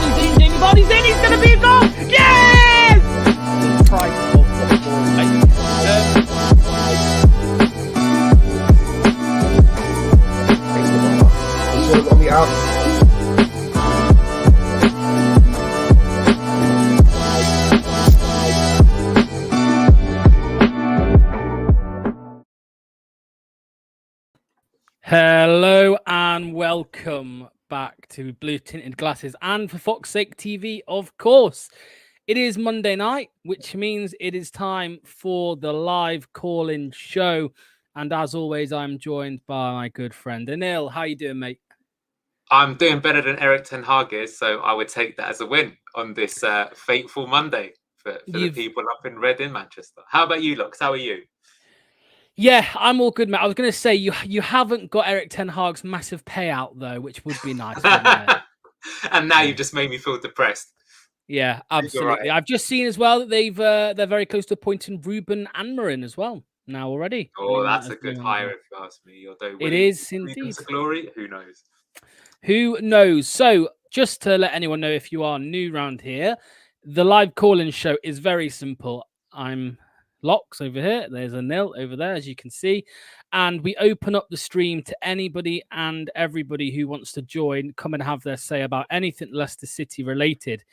Vardy's in, Jamie Vardy's in, he's going to be a goal! Yes! The price of football, mate. On the out. Hello and welcome back to Blue Tinted Glasses and for fuck's sake TV, of course. It is Monday night, which means it is time for the live call-in show. And as always, I'm joined by my good friend Anil. How you doing, mate? I'm doing better than Eric Ten Hag is, so I would take that as a win on this fateful Monday for the people up in Red in Manchester. How about you, Lox? How are you? Yeah, I'm all good, mate. I was going to say you haven't got Eric Ten Hag's massive payout though, which would be nice. And now you've just made me feel depressed. Yeah, absolutely. Right. I've just seen as well that they're very close to appointing Ruben Amorim as well now already. Oh, that's a good hire if you ask me. Although it is indeed. Glory, who knows? Who knows? So, just to let anyone know, if you are new around here, the live call-in show is very simple. I'm Lox over here. There's Anil over there, as you can see. And we open up the stream to anybody and everybody who wants to join, come and have their say about anything Leicester City related.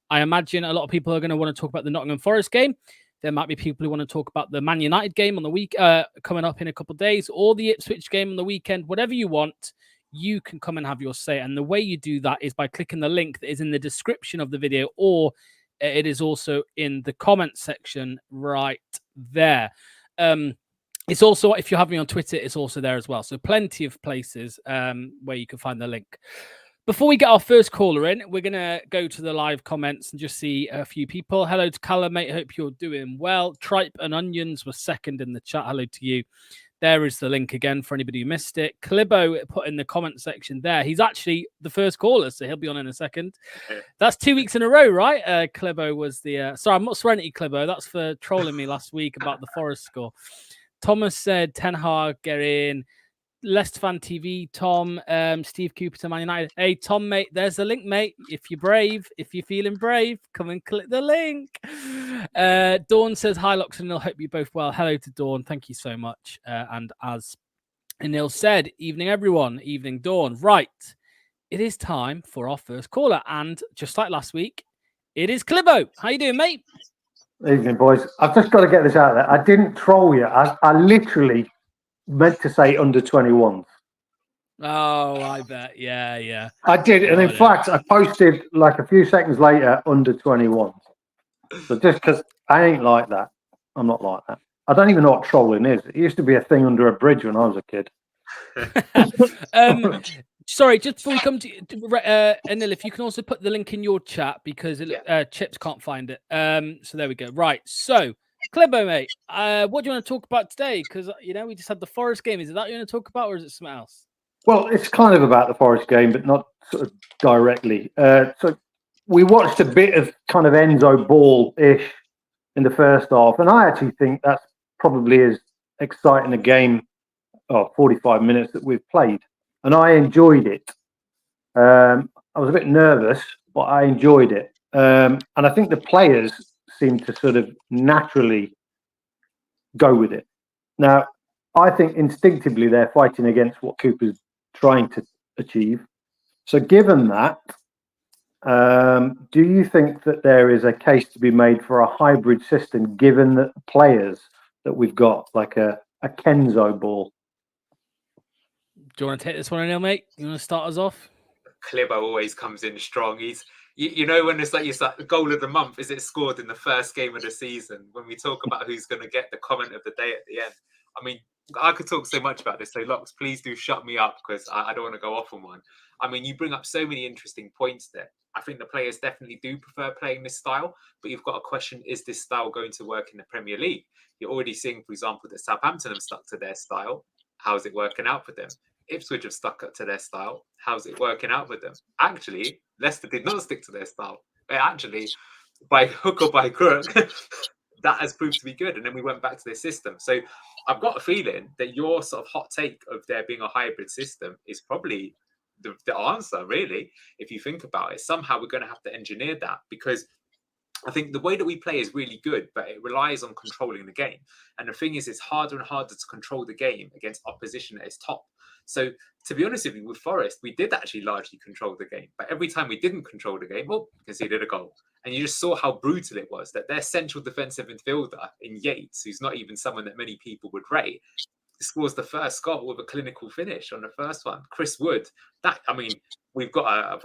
I imagine a lot of people are going to want to talk about the Nottingham Forest game. There might be people who want to talk about the Man United game on the week coming up in a couple of days, or the Ipswich game on the weekend. Whatever you want, you can come and have your say. And the way you do that is by clicking the link that is in the description of the video, or it is also in the comment section right there. It's also, if you have me on Twitter, it's also there as well. So plenty of places where you can find the link. Before we get our first caller in, we're going to go to the live comments and just see a few people. Hello to Callum, mate. Hope you're doing well. Tripe and Onions were second in the chat. Hello to you. There is the link again for anybody who missed it. Clibbo put in the comment section there. He's actually the first caller, so he'll be on in a second. That's 2 weeks in a row, right? Clibbo was the... Sorry, I'm not Serenity Clibbo. That's for trolling me last week about the Forest score. Thomas said, Ten Hag, get in. Leicester Fan TV, Tom, Steve Cooper to Man United. Hey, Tom, mate, there's the link, mate. If you're brave, if you're feeling brave, come and click the link. Dawn says, hi, Lox and Anil. Hope you're both well. Hello to Dawn. Thank you so much. And as Anil said, evening, everyone. Evening, Dawn. Right. It is time for our first caller. And just like last week, it is Clibbo. How you doing, mate? Evening, boys. I've just got to get this out there. I didn't troll you. I literally meant to say under 21s. Oh, I bet. Yeah. I did. And in fact, I posted like a few seconds later under 21s. So just because I ain't like that, I'm not like that. I don't even know what trolling is. It used to be a thing under a bridge when I was a kid. Sorry, just before we come to Anil, if you can also put the link in your chat because Chips can't find it. So there we go. Right. So, Clibbo, mate, what do you want to talk about today? Because, we just had the Forest game. Is it that you want to talk about or is it something else? Well, it's kind of about the Forest game, but not sort of directly. So we watched a bit of kind of Enzo Ball-ish in the first half, and I actually think that's probably as exciting a game, 45 minutes that we've played. And I enjoyed it. I was a bit nervous, but I enjoyed it. And I think the players seem to sort of naturally go with it. Now, I think instinctively they're fighting against what Cooper's trying to achieve. So given that, do you think that there is a case to be made for a hybrid system given the players that we've got, like a Kenzo Ball? Do you want to take this one, Anil, mate? You want to start us off? Clibbo always comes in strong. He's, when it's like the goal of the month, is it scored in the first game of the season? When we talk about who's going to get the comment of the day at the end. I mean, I could talk so much about this. So, Lox, please do shut me up because I don't want to go off on one. I mean, you bring up so many interesting points there. I think the players definitely do prefer playing this style, but you've got a question, is this style going to work in the Premier League? You're already seeing, for example, that Southampton have stuck to their style. How's it working out for them? Ipswich have stuck to their style. How's it working out with them? Actually, Leicester did not stick to their style. They actually, by hook or by crook, that has proved to be good. And then we went back to their system. So I've got a feeling that your sort of hot take of there being a hybrid system is probably the answer, really, if you think about it. Somehow we're going to have to engineer that, because I think the way that we play is really good, but it relies on controlling the game. And the thing is, it's harder and harder to control the game against opposition at its top. So, to be honest with you, with Forest, we did actually largely control the game. But every time we didn't control the game, well, conceded a goal. And you just saw how brutal it was, that their central defensive midfielder in Yates, who's not even someone that many people would rate, scores the first goal with a clinical finish on the first one. Chris Wood, we've got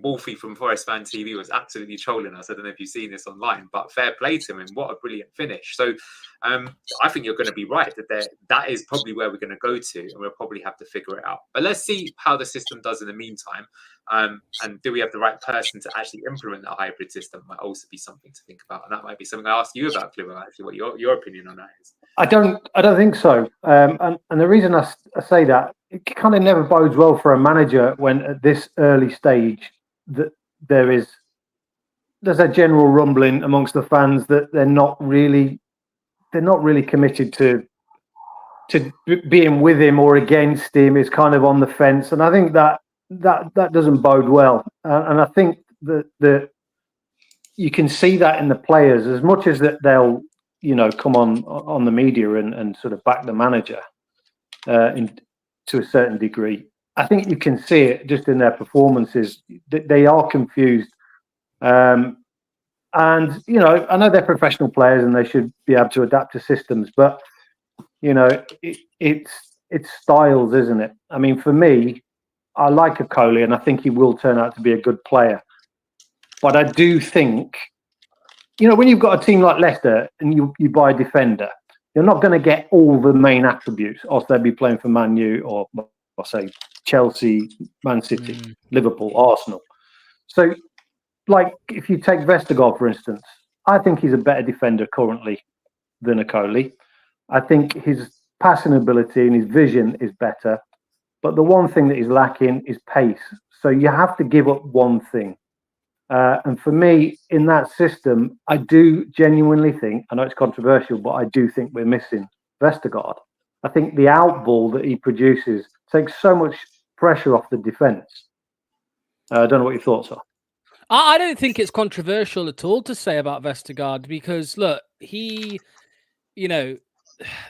Wolfie from Forest Fan TV was absolutely trolling us. I don't know if you've seen this online, but fair play to him, and what a brilliant finish. So I think you're going to be right that is probably where we're going to go to, and we'll probably have to figure it out. But let's see how the system does in the meantime. And do we have the right person to actually implement that hybrid system might also be something to think about. And that might be something I ask you about, Clivo, actually, what your opinion on that is. I don't think so. And the reason I say that, it kind of never bodes well for a manager when at this early stage that there's a general rumbling amongst the fans that they're not really committed to being with him or against him. Is kind of on the fence, and I think that doesn't bode well. And I think that you can see that in the players, as much as that they'll come on the media and sort of back the manager to a certain degree. I think you can see it just in their performances. They are confused. And, I know they're professional players and they should be able to adapt to systems, but, it's styles, isn't it? I mean, for me, I like Okoli and I think he will turn out to be a good player. But I do think, when you've got a team like Leicester and you buy a defender, you're not going to get all the main attributes, or they'll be playing for Man U or say Chelsea, Man City, Liverpool, Arsenal. So, like if you take Vestergaard, for instance, I think he's a better defender currently than Okoli. I think his passing ability and his vision is better. But the one thing that is lacking is pace. So you have to give up one thing. And for me, in that system, I do genuinely think, I know it's controversial, but I do think we're missing Vestergaard. I think the outball that he produces takes so much pressure off the defence. I don't know what your thoughts are. I don't think it's controversial at all to say about Vestergaard, because, look, he,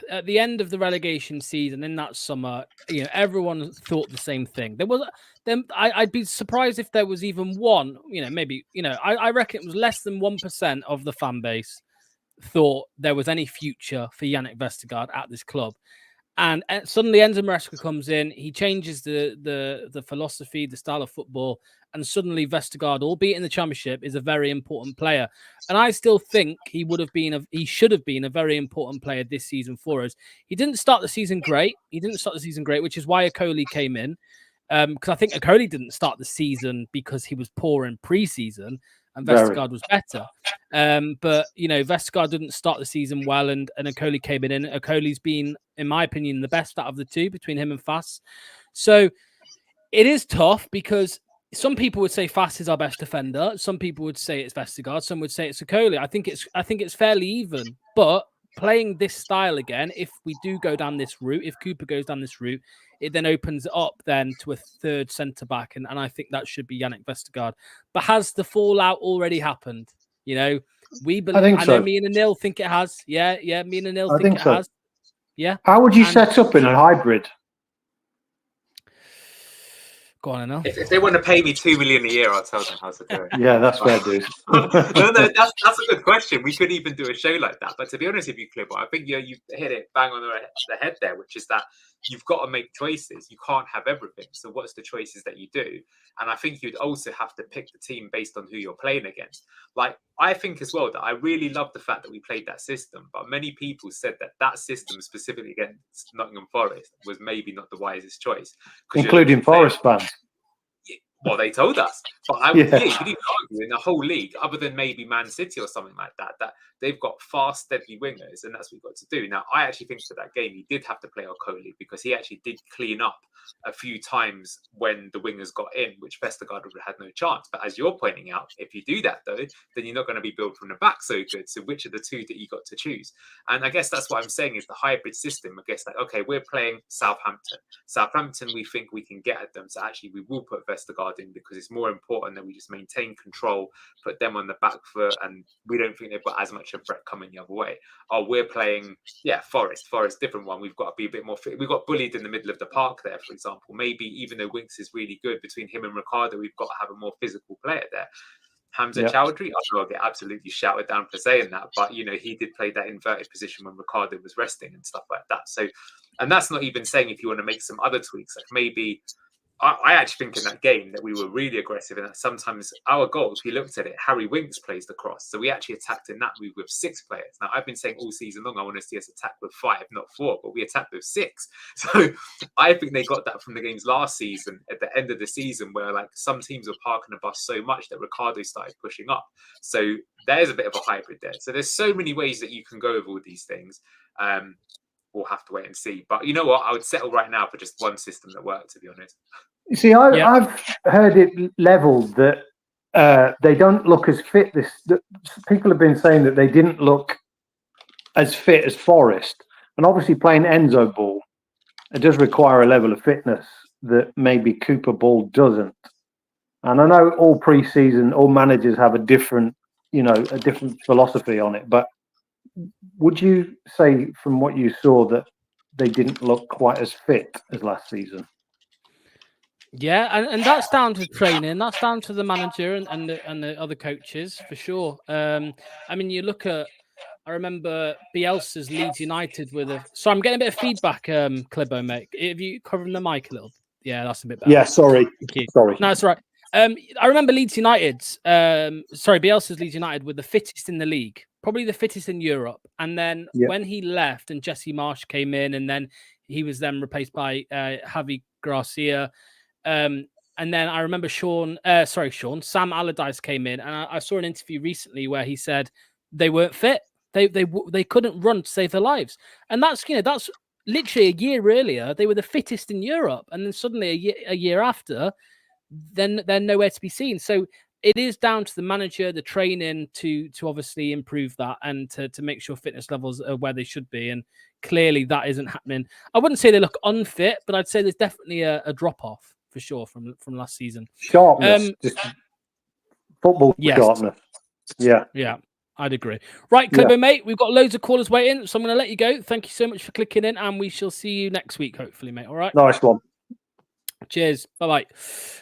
at the end of the relegation season in that summer, everyone thought the same thing. I'd be surprised if there was even one, maybe, I reckon it was less than 1% of the fan base thought there was any future for Yannick Vestergaard at this club. And suddenly Enzo Maresca comes in, he changes the philosophy, the style of football, and suddenly Vestergaard, albeit in the Championship, is a very important player. And I still think he should have been a very important player this season for us. He didn't start the season great. Which is why Okoli came in. Because I think Okoli didn't start the season because he was poor in pre-season and Vestergaard was better. But, Vestergaard didn't start the season well and Okoli came in. And Okoli's been, in my opinion, the best out of the two between him and Fass. So it is tough because some people would say Fass is our best defender. Some people would say it's Vestergaard. Some would say it's Okoli. I think it's fairly even. But playing this style again, if we do go down this route, if Cooper goes down this route, it then opens it up then to a third centre-back, and I think that should be Yannick Vestergaard. But has the fallout already happened? We believe. I know me and Anil think it has. Yeah, me and Anil think it has. Yeah. How would you set up in a hybrid? Go on, Anil. If they want to pay me $2 million a year, I'll tell them how to do it. Yeah, that's fair, dude. No, that's a good question. We could even do a show like that. But to be honest with you, Clivo, I think you hit it bang on the head there, which is that you've got to make choices. You can't have everything. So what's the choices that you do? And I think you'd also have to pick the team based on who you're playing against. Like, I think as well that I really love the fact that we played that system, but many people said that system specifically against Nottingham Forest was maybe not the wisest choice. Including Forest fans. Well, they told us, but I would, you could even argue in the whole league, other than maybe Man City or something like that, that they've got fast, deadly wingers, and that's what you've got to do. Now, I actually think for that game, he did have to play Okoli because he actually did clean up a few times when the wingers got in, which Vestergaard would have had no chance. But as you're pointing out, if you do that, though, then you're not going to be built from the back so good. So which of the two that you got to choose? And I guess that's what I'm saying is the hybrid system. I guess like, okay, we're playing Southampton. Southampton, we think we can get at them. So actually, we will put Vestergaard in because it's more important that we just maintain control, put them on the back foot, and we don't think they've got as much of a threat coming the other way. Oh, we're playing, Forest, different one. We've got to be a bit more fit. We got bullied in the middle of the park there, for example. Maybe even though Winks is really good, between him and Ricardo, we've got to have a more physical player there. Hamza Chowdhury, I know I'll get absolutely shouted down for saying that, but he did play that inverted position when Ricardo was resting and stuff like that. So, and that's not even saying if you want to make some other tweaks, like maybe I actually think in that game that we were really aggressive and that sometimes our goals, we looked at it, Harry Winks plays the cross. So we actually attacked in that move with 6 players. Now, I've been saying all season long, I want to see us attack with 5, not 4, but we attacked with 6. So I think they got that from the games last season at the end of the season where like some teams were parking the bus so much that Ricardo started pushing up. So there's a bit of a hybrid there. So there's so many ways that you can go with all these things. We'll have to wait and see. But you know what? I would settle right now for just one system that worked, to be honest. You see, I've heard it leveled that they don't look as fit. People have been saying that they didn't look as fit as Forest. And obviously playing Enzo ball, it does require a level of fitness that maybe Cooper ball doesn't. And I know all pre-season, all managers have a different philosophy on it. But would you say from what you saw that they didn't look quite as fit as last season? Yeah, and that's down to training. That's down to the manager and the other coaches for sure. I mean, you look at. I remember Bielsa's Leeds United with a. So I'm getting a bit of feedback, Clibbo, mate. If you covering the mic a little, yeah, that's a bit better. Yeah, sorry. Sorry. No, it's all right. I remember Leeds United's. Bielsa's Leeds United with the fittest in the league, probably the fittest in Europe. And then when he left, and Jesse Marsh came in, and then he was then replaced by Javi Gracia. And then I remember Sam Allardyce came in, and I saw an interview recently where he said they weren't fit. They couldn't run to save their lives, and that's literally a year earlier they were the fittest in Europe, and then suddenly a year after, then they're nowhere to be seen. So it is down to the manager, the training to obviously improve that and to make sure fitness levels are where they should be, and clearly that isn't happening. I wouldn't say they look unfit, but I'd say there's definitely a drop off for sure from last season. Sharpness, just football sharpness. Yeah, I'd agree. Right, Clibbo, mate, we've got loads of callers waiting, so I'm going to let you go. Thank you so much for clicking in, and we shall see you next week, hopefully, mate. All right. Nice one. Cheers. Bye-bye.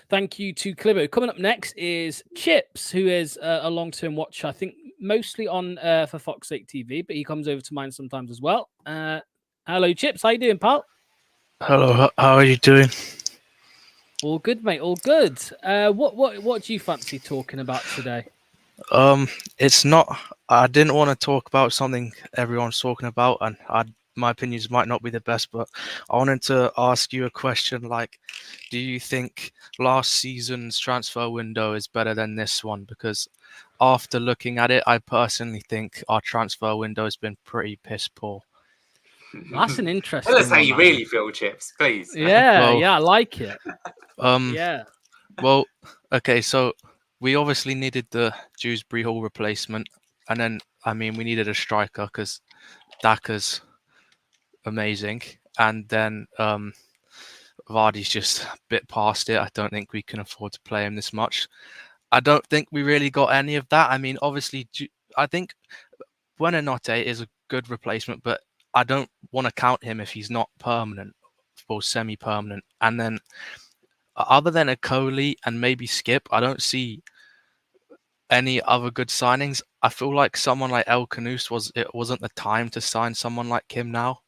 Thank you to Clibbo. Coming up next is Chips, who is a long-term watcher, I think mostly on for Fox 8 TV, but he comes over to mine sometimes as well. Hello, Chips. How you doing, pal? Hello. How are you doing? All good, mate. All good. What do you fancy talking about today? It's not. I didn't want to talk about something everyone's talking about, and my opinions might not be the best, but I wanted to ask you a question. Like, do you think last season's transfer window is better than this one? Because after looking at it, I personally think our transfer window has been pretty piss poor. That's an interesting. Tell us how you really feel, Chips, please. Yeah, I like it. Yeah. Well, okay, so we obviously needed the Dewsbury Hall replacement, and then we needed a striker because Daka's amazing, and then Vardy's just a bit past it. I don't think we can afford to play him this much. I don't think we really got any of that. I mean, obviously, I think Buonanotte is a good replacement, but I don't want to count him if he's not permanent or semi-permanent. And then other than Okoli and maybe Skip, I don't see any other good signings. I feel like someone like El Canous wasn't the time to sign someone like him now.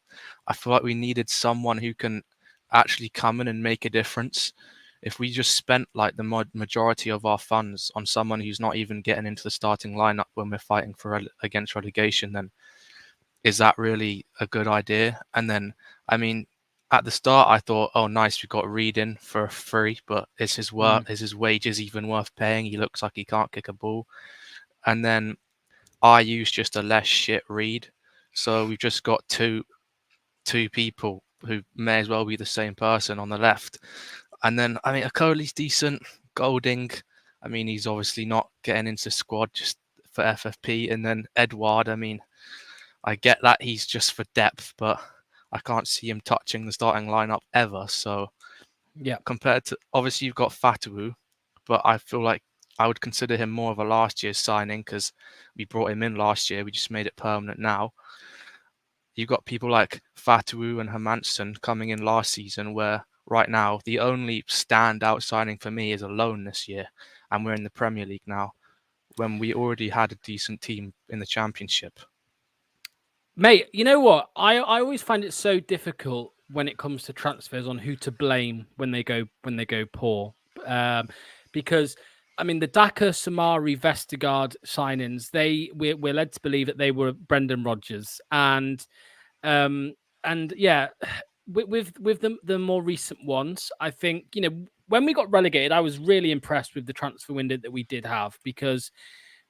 I feel like we needed someone who can actually come in and make a difference. If we just spent like the majority of our funds on someone who's not even getting into the starting lineup when we're fighting against relegation, then is that really a good idea? And then, at the start, I thought, oh, nice, we got Reed in for free, but is his wages even worth paying? He looks like he can't kick a ball. And then I use just a less shit Reed. So we've just got two people who may as well be the same person on the left. And then, I mean, Okoli's decent. Golding, I mean, he's obviously not getting into squad just for FFP. And then Edouard, I mean, I get that he's just for depth, but I can't see him touching the starting lineup ever. So, yeah, compared to, obviously, you've got Fatawu, but I feel like I would consider him more of a last year's signing because we brought him in last year. We just made it permanent now. You've got people like Fatawu and Hermansen coming in last season, where right now the only standout signing for me is a loan this year, and we're in the Premier League now when we already had a decent team in the Championship. Mate, you know what? I always find it so difficult when it comes to transfers on who to blame when they go poor, because I mean the Daka, Samari, Vestergaard signings, we're led to believe that they were Brendan Rodgers, and yeah, with the more recent ones, I think when we got relegated, I was really impressed with the transfer window that we did have because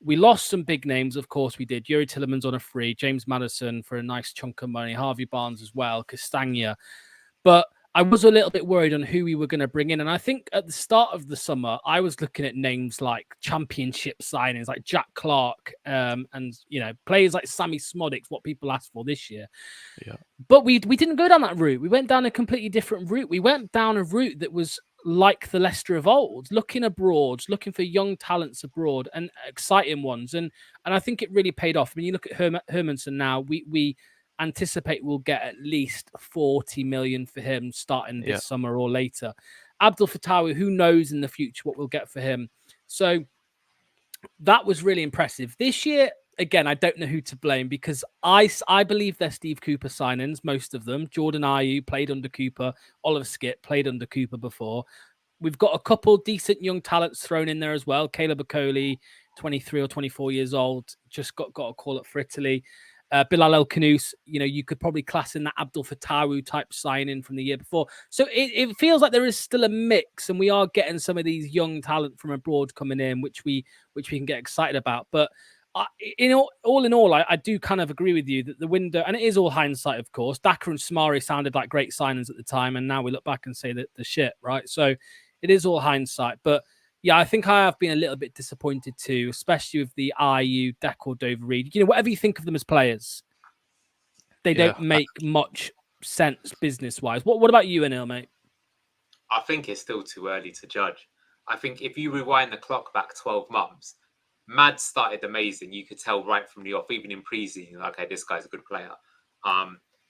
we lost some big names, of course we did. Yuri Tillemans on a free, James Madison for a nice chunk of money, Harvey Barnes as well, Castagna. But I was a little bit worried on who we were going to bring in. And I think at the start of the summer, I was looking at names like championship signings, like Jack Clark, and players like Sammy Smodics, what people asked for this year. Yeah. But we didn't go down that route. We went down a completely different route. We went down a route that was like the Leicester of old, looking abroad, looking for young talents abroad and exciting ones. And I think it really paid off. I mean, you look at Hermansen now, we anticipate we'll get at least 40 million for him starting this summer or later. Abdul Fatawi, who knows in the future what we'll get for him. So that was really impressive. This year, again, I don't know who to blame because I believe they're Steve Cooper signings, most of them. Jordan Ayew played under Cooper. Oliver Skipp played under Cooper before. We've got a couple decent young talents thrown in there as well. Caleb Okoli, 23 or 24 years old, just got a call up for Italy. Bilal El Khanous, you could probably class in that Abdul Fatawu type signing from the year before. So it feels like there is still a mix, and we are getting some of these young talent from abroad coming in, which we can get excited about. But all in all, I do kind of agree with you that the window, and it is all hindsight, of course. Daka and Samari sounded like great signings at the time, and now we look back and say that the shit, right? So it is all hindsight, but yeah, I think I have been a little bit disappointed too, especially with the Ayew, Deco, Dover Reed. Whatever you think of them as players, they don't make much sense business-wise. What about you, Anil, mate? I think it's still too early to judge. I think if you rewind the clock back 12 months, Mad started amazing. You could tell right from the off, even in pre-season, okay, this guy's a good player.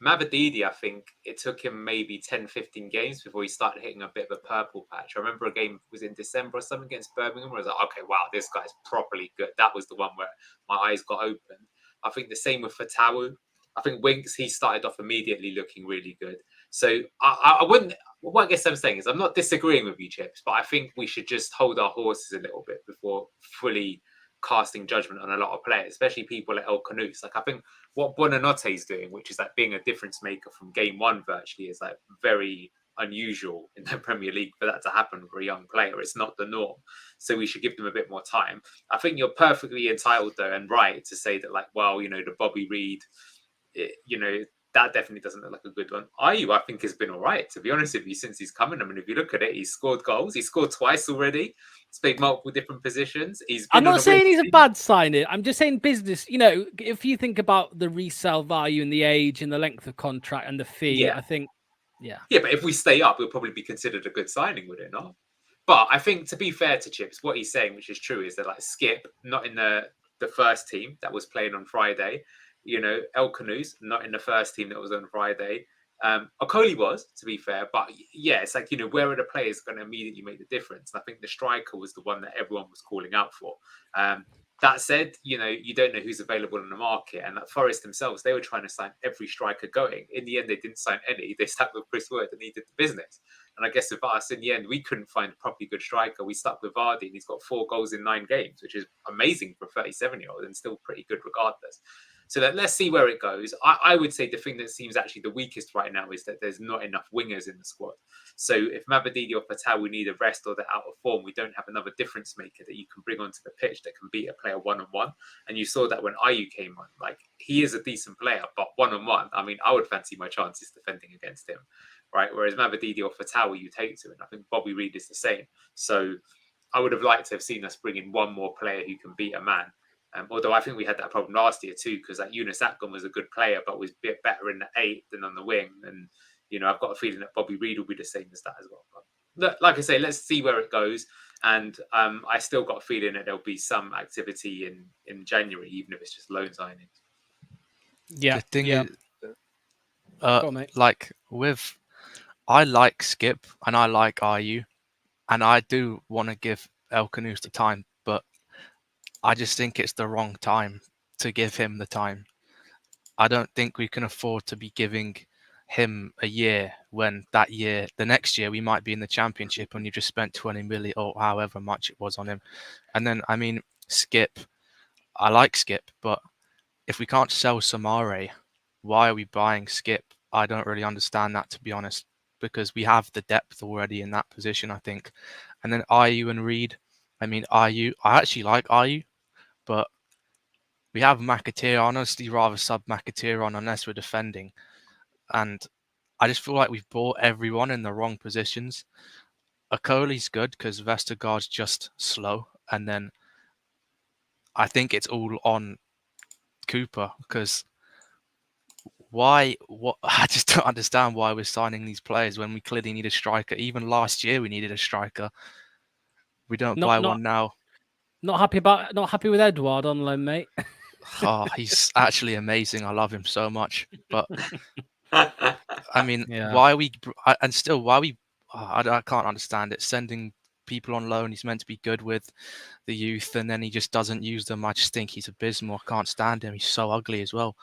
Mavididi, I think it took him maybe 10, 15 games before he started hitting a bit of a purple patch. I remember a game was in December or something against Birmingham where I was like, okay, wow, this guy's properly good. That was the one where my eyes got open. I think the same with Fatawu. I think Winks, he started off immediately looking really good. So I wouldn't, what I guess I'm saying is I'm not disagreeing with you, Chips, but I think we should just hold our horses a little bit before fully casting judgment on a lot of players, especially people like El Khanous. Like I think what Buonanotte is doing, which is like being a difference maker from game one virtually, is like very unusual in the Premier League for that to happen for a young player. It's not the norm. So we should give them a bit more time. I think you're perfectly entitled though and right to say that like, well, the Bobby Reed, that definitely doesn't look like a good one. Ayew, I think, has been all right, to be honest with you, since he's coming. I mean, if you look at it, he's scored goals. He's scored twice already. He's played multiple different positions. I'm not saying he's a bad signing. I'm just saying business. If you think about the resale value and the age and the length of contract and the fee, I think, yeah. Yeah, but if we stay up, it'll probably be considered a good signing, would it not? But I think, to be fair to Chips, what he's saying, which is true, is that like Skipp, not in the first team that was playing on Friday. El Khanous, not in the first team that was on Friday. Okoli was, to be fair, but yeah, it's like, where are the players going to immediately make the difference? And I think the striker was the one that everyone was calling out for. That said, you don't know who's available in the market. And like Forest themselves, they were trying to sign every striker going. In the end, they didn't sign any. They stuck with Chris Wood and he did the business. And I guess with us, in the end, we couldn't find a properly good striker. We stuck with Vardy and he's got 4 goals in 9 games, which is amazing for a 37-year-old and still pretty good regardless. So let's see where it goes. I would say the thing that seems actually the weakest right now is that there's not enough wingers in the squad. So if Mavadidi or Fatal we need a rest or they're out of form, we don't have another difference maker that you can bring onto the pitch that can beat a player one-on-one. And you saw that when Ayew came on. Like, he is a decent player, but one-on-one, I mean, I would fancy my chances defending against him, right? Whereas Mavadidi or Fatal you take to, and I think Bobby Reid is the same. So I would have liked to have seen us bring in one more player who can beat a man. Although I think we had that problem last year too, because Yunus Akgün was a good player, but was a bit better in the 8 than on the wing. And, you know, I've got a feeling that Bobby Reid will be the same as that as well. But like I say, let's see where it goes. And I still got a feeling that there'll be some activity in January, even if it's just loan signings. Yeah. The thing yeah. is, Go on, mate. I like Skip and I like Ayew, and I do want to give El Khanous the time, but I just think it's the wrong time to give him the time. I don't think we can afford to be giving him a year when that year, the next year, we might be in the Championship and you just spent 20 million or however much it was on him. And then, I mean, Skip, I like Skip, but if we can't sell Samare, why are we buying Skip? I don't really understand that, to be honest, because we have the depth already in that position, I think. And then Ayew and Reid, I mean, Ayew, I actually like Ayew, but we have McAteer. I honestly rather sub McAteer on unless we're defending. And I just feel like we've bought everyone in the wrong positions. Okoli's good because Vestergaard's just slow. And then I think it's all on Cooper because I just don't understand why we're signing these players when we clearly need a striker. Even last year we needed a striker. We don't buy one now. Not happy with Edouard on loan, mate. Oh, he's actually amazing. I love him so much. But I mean, why we I can't understand it. Sending people on loan he's meant to be good with the youth, and then he just doesn't use them. I just think he's abysmal. I can't stand him. He's so ugly as well.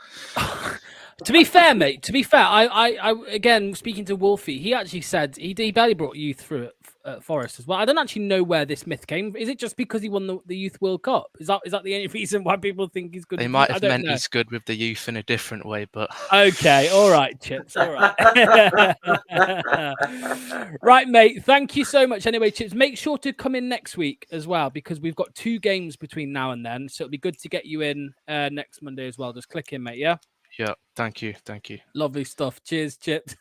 To be fair, mate. To be fair, I again speaking to Wolfie, he actually said he barely brought youth through at Forest as well. I don't actually know where this myth came. Is it just because he won the Youth World Cup? Is that the only reason why people think he's good? They might have meant he's good with the youth in a different way, but okay, all right, Chips, all right, right, mate. Thank you so much. Anyway, Chips, make sure to come in next week as well because we've got 2 games between now and then, so it'll be good to get you in next Monday as well. Just click in, mate. Yeah. Yeah, thank you. Lovely stuff. Cheers, Chips.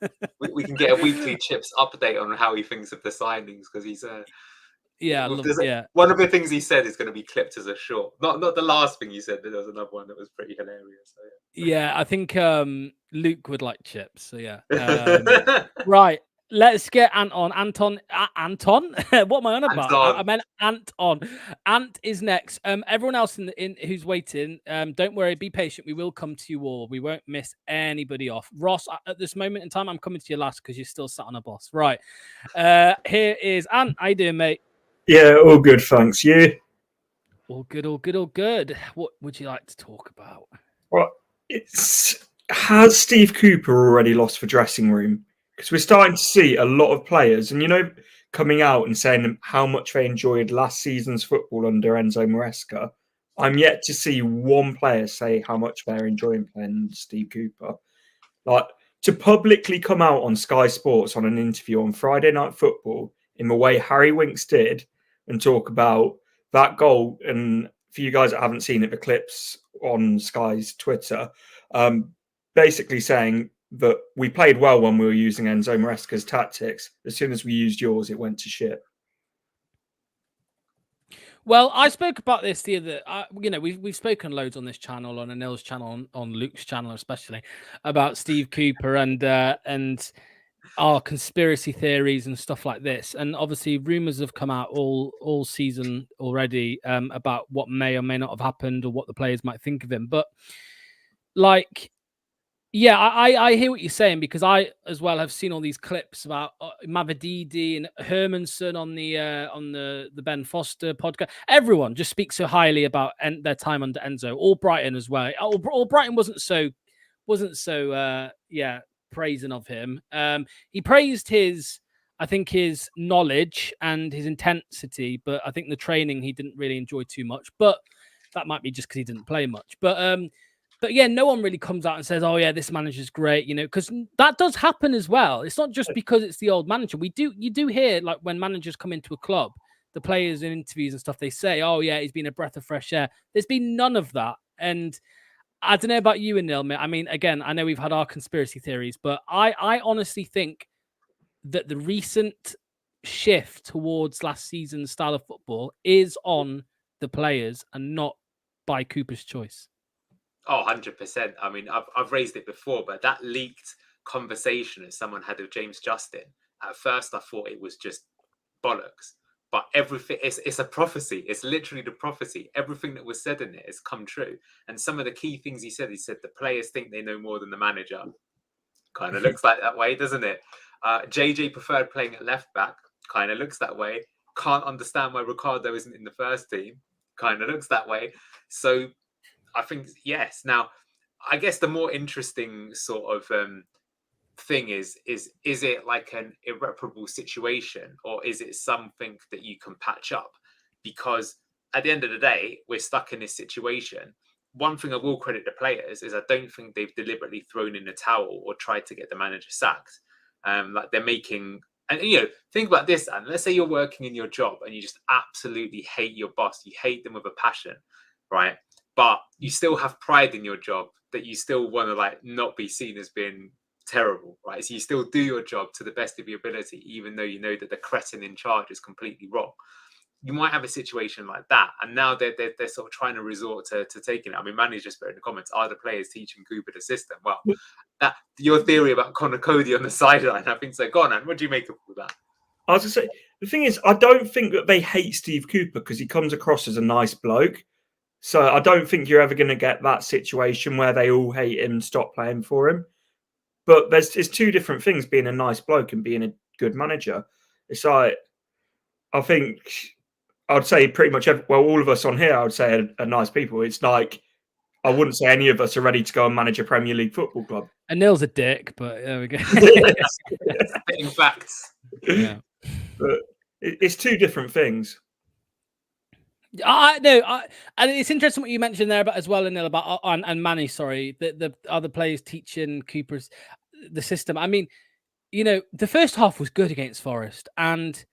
we can get a weekly Chips update on how he thinks of the signings because he's one of the things he said is going to be clipped as a short. Not the last thing he said, but there was another one that was pretty hilarious. So, yeah, I think Luke would like Chips. So yeah, right. Let's get Ant on. Anton? What am I on about? I meant Ant on. Ant is next. Everyone else in who's waiting, don't worry, be patient. We will come to you all. We won't miss anybody off. Ross, at this moment in time, I'm coming to you last because you're still sat on a boss. Right. Here is Ant. How you doing, mate? Yeah, all good, thanks. You? All good. What would you like to talk about? Well, has Steve Cooper already lost the dressing room? Because we're starting to see a lot of players, and coming out and saying how much they enjoyed last season's football under Enzo Maresca. I'm yet to see one player say how much they're enjoying playing Steve Cooper. Like, to publicly come out on Sky Sports on an interview on Friday Night Football in the way Harry Winks did and talk about that goal. And for you guys that haven't seen it, the clips on Sky's Twitter, basically saying that we played well when we were using Enzo Maresca's tactics. As soon as we used yours, it went to shit. Well, I spoke about this the other. We've spoken loads on this channel, on Anil's channel, on Luke's channel, especially about Steve Cooper and our conspiracy theories and stuff like this. And obviously, rumors have come out all season already about what may or may not have happened or what the players might think of him. But yeah, I hear what you're saying because I as well have seen all these clips about Mavadidi and Hermanson on the Ben Foster podcast. Everyone just speaks so highly about their time under Enzo. All Brighton as well. All Brighton wasn't so praising of him. He praised his knowledge and his intensity, but I think the training he didn't really enjoy too much. But that might be just because he didn't play much. But But yeah, no one really comes out and says, "Oh yeah, this manager's great," because that does happen as well. It's not just because it's the old manager. You do hear like when managers come into a club, the players in interviews and stuff, they say, "Oh yeah, he's been a breath of fresh air." There's been none of that, and I don't know about you, Anil. I mean, again, I know we've had our conspiracy theories, but I honestly think that the recent shift towards last season's style of football is on the players and not by Cooper's choice. Oh, 100%. I mean, I've raised it before, but that leaked conversation that someone had with James Justin, at first I thought it was just bollocks. But everything, it's a prophecy. It's literally the prophecy. Everything that was said in it has come true. And some of the key things he said the players think they know more than the manager. Kind of looks like that way, doesn't it? JJ preferred playing at left back. Kind of looks that way. Can't understand why Ricardo isn't in the first team. Kind of looks that way. So I think, yes. Now, I guess the more interesting sort of thing is it like an irreparable situation, or is it something that you can patch up? Because at the end of the day, we're stuck in this situation. One thing I will credit the players is I don't think they've deliberately thrown in the towel or tried to get the manager sacked. Like they're making, and think about this, and let's say you're working in your job and you just absolutely hate your boss, you hate them with a passion, right? But you still have pride in your job, that you still want to like not be seen as being terrible, right? So you still do your job to the best of your ability, even though you know that the cretin in charge is completely wrong. You might have a situation like that, and now they're sort of trying to resort to taking it. I mean, Manny just put in the comments, are the players teaching Cooper the system? Well, that your theory about Connor Cody on the sideline, I think so. Go on, Anne, what do you make of all that? I was going to say, the thing is, I don't think that they hate Steve Cooper because he comes across as a nice bloke. So I don't think you're ever going to get that situation where they all hate him and stop playing for him. But it's two different things, being a nice bloke and being a good manager. It's like, I think I'd say pretty much, all of us on here, I would say are nice people. It's like, I wouldn't say any of us are ready to go and manage a Premier League football club. And Neil's a dick, but there we go. In fact, yeah. But it's two different things. And it's interesting what you mentioned there about as well, Anil, about and Manny. Sorry, the other players teaching Cooper's the system. I mean, the first half was good against Forest, and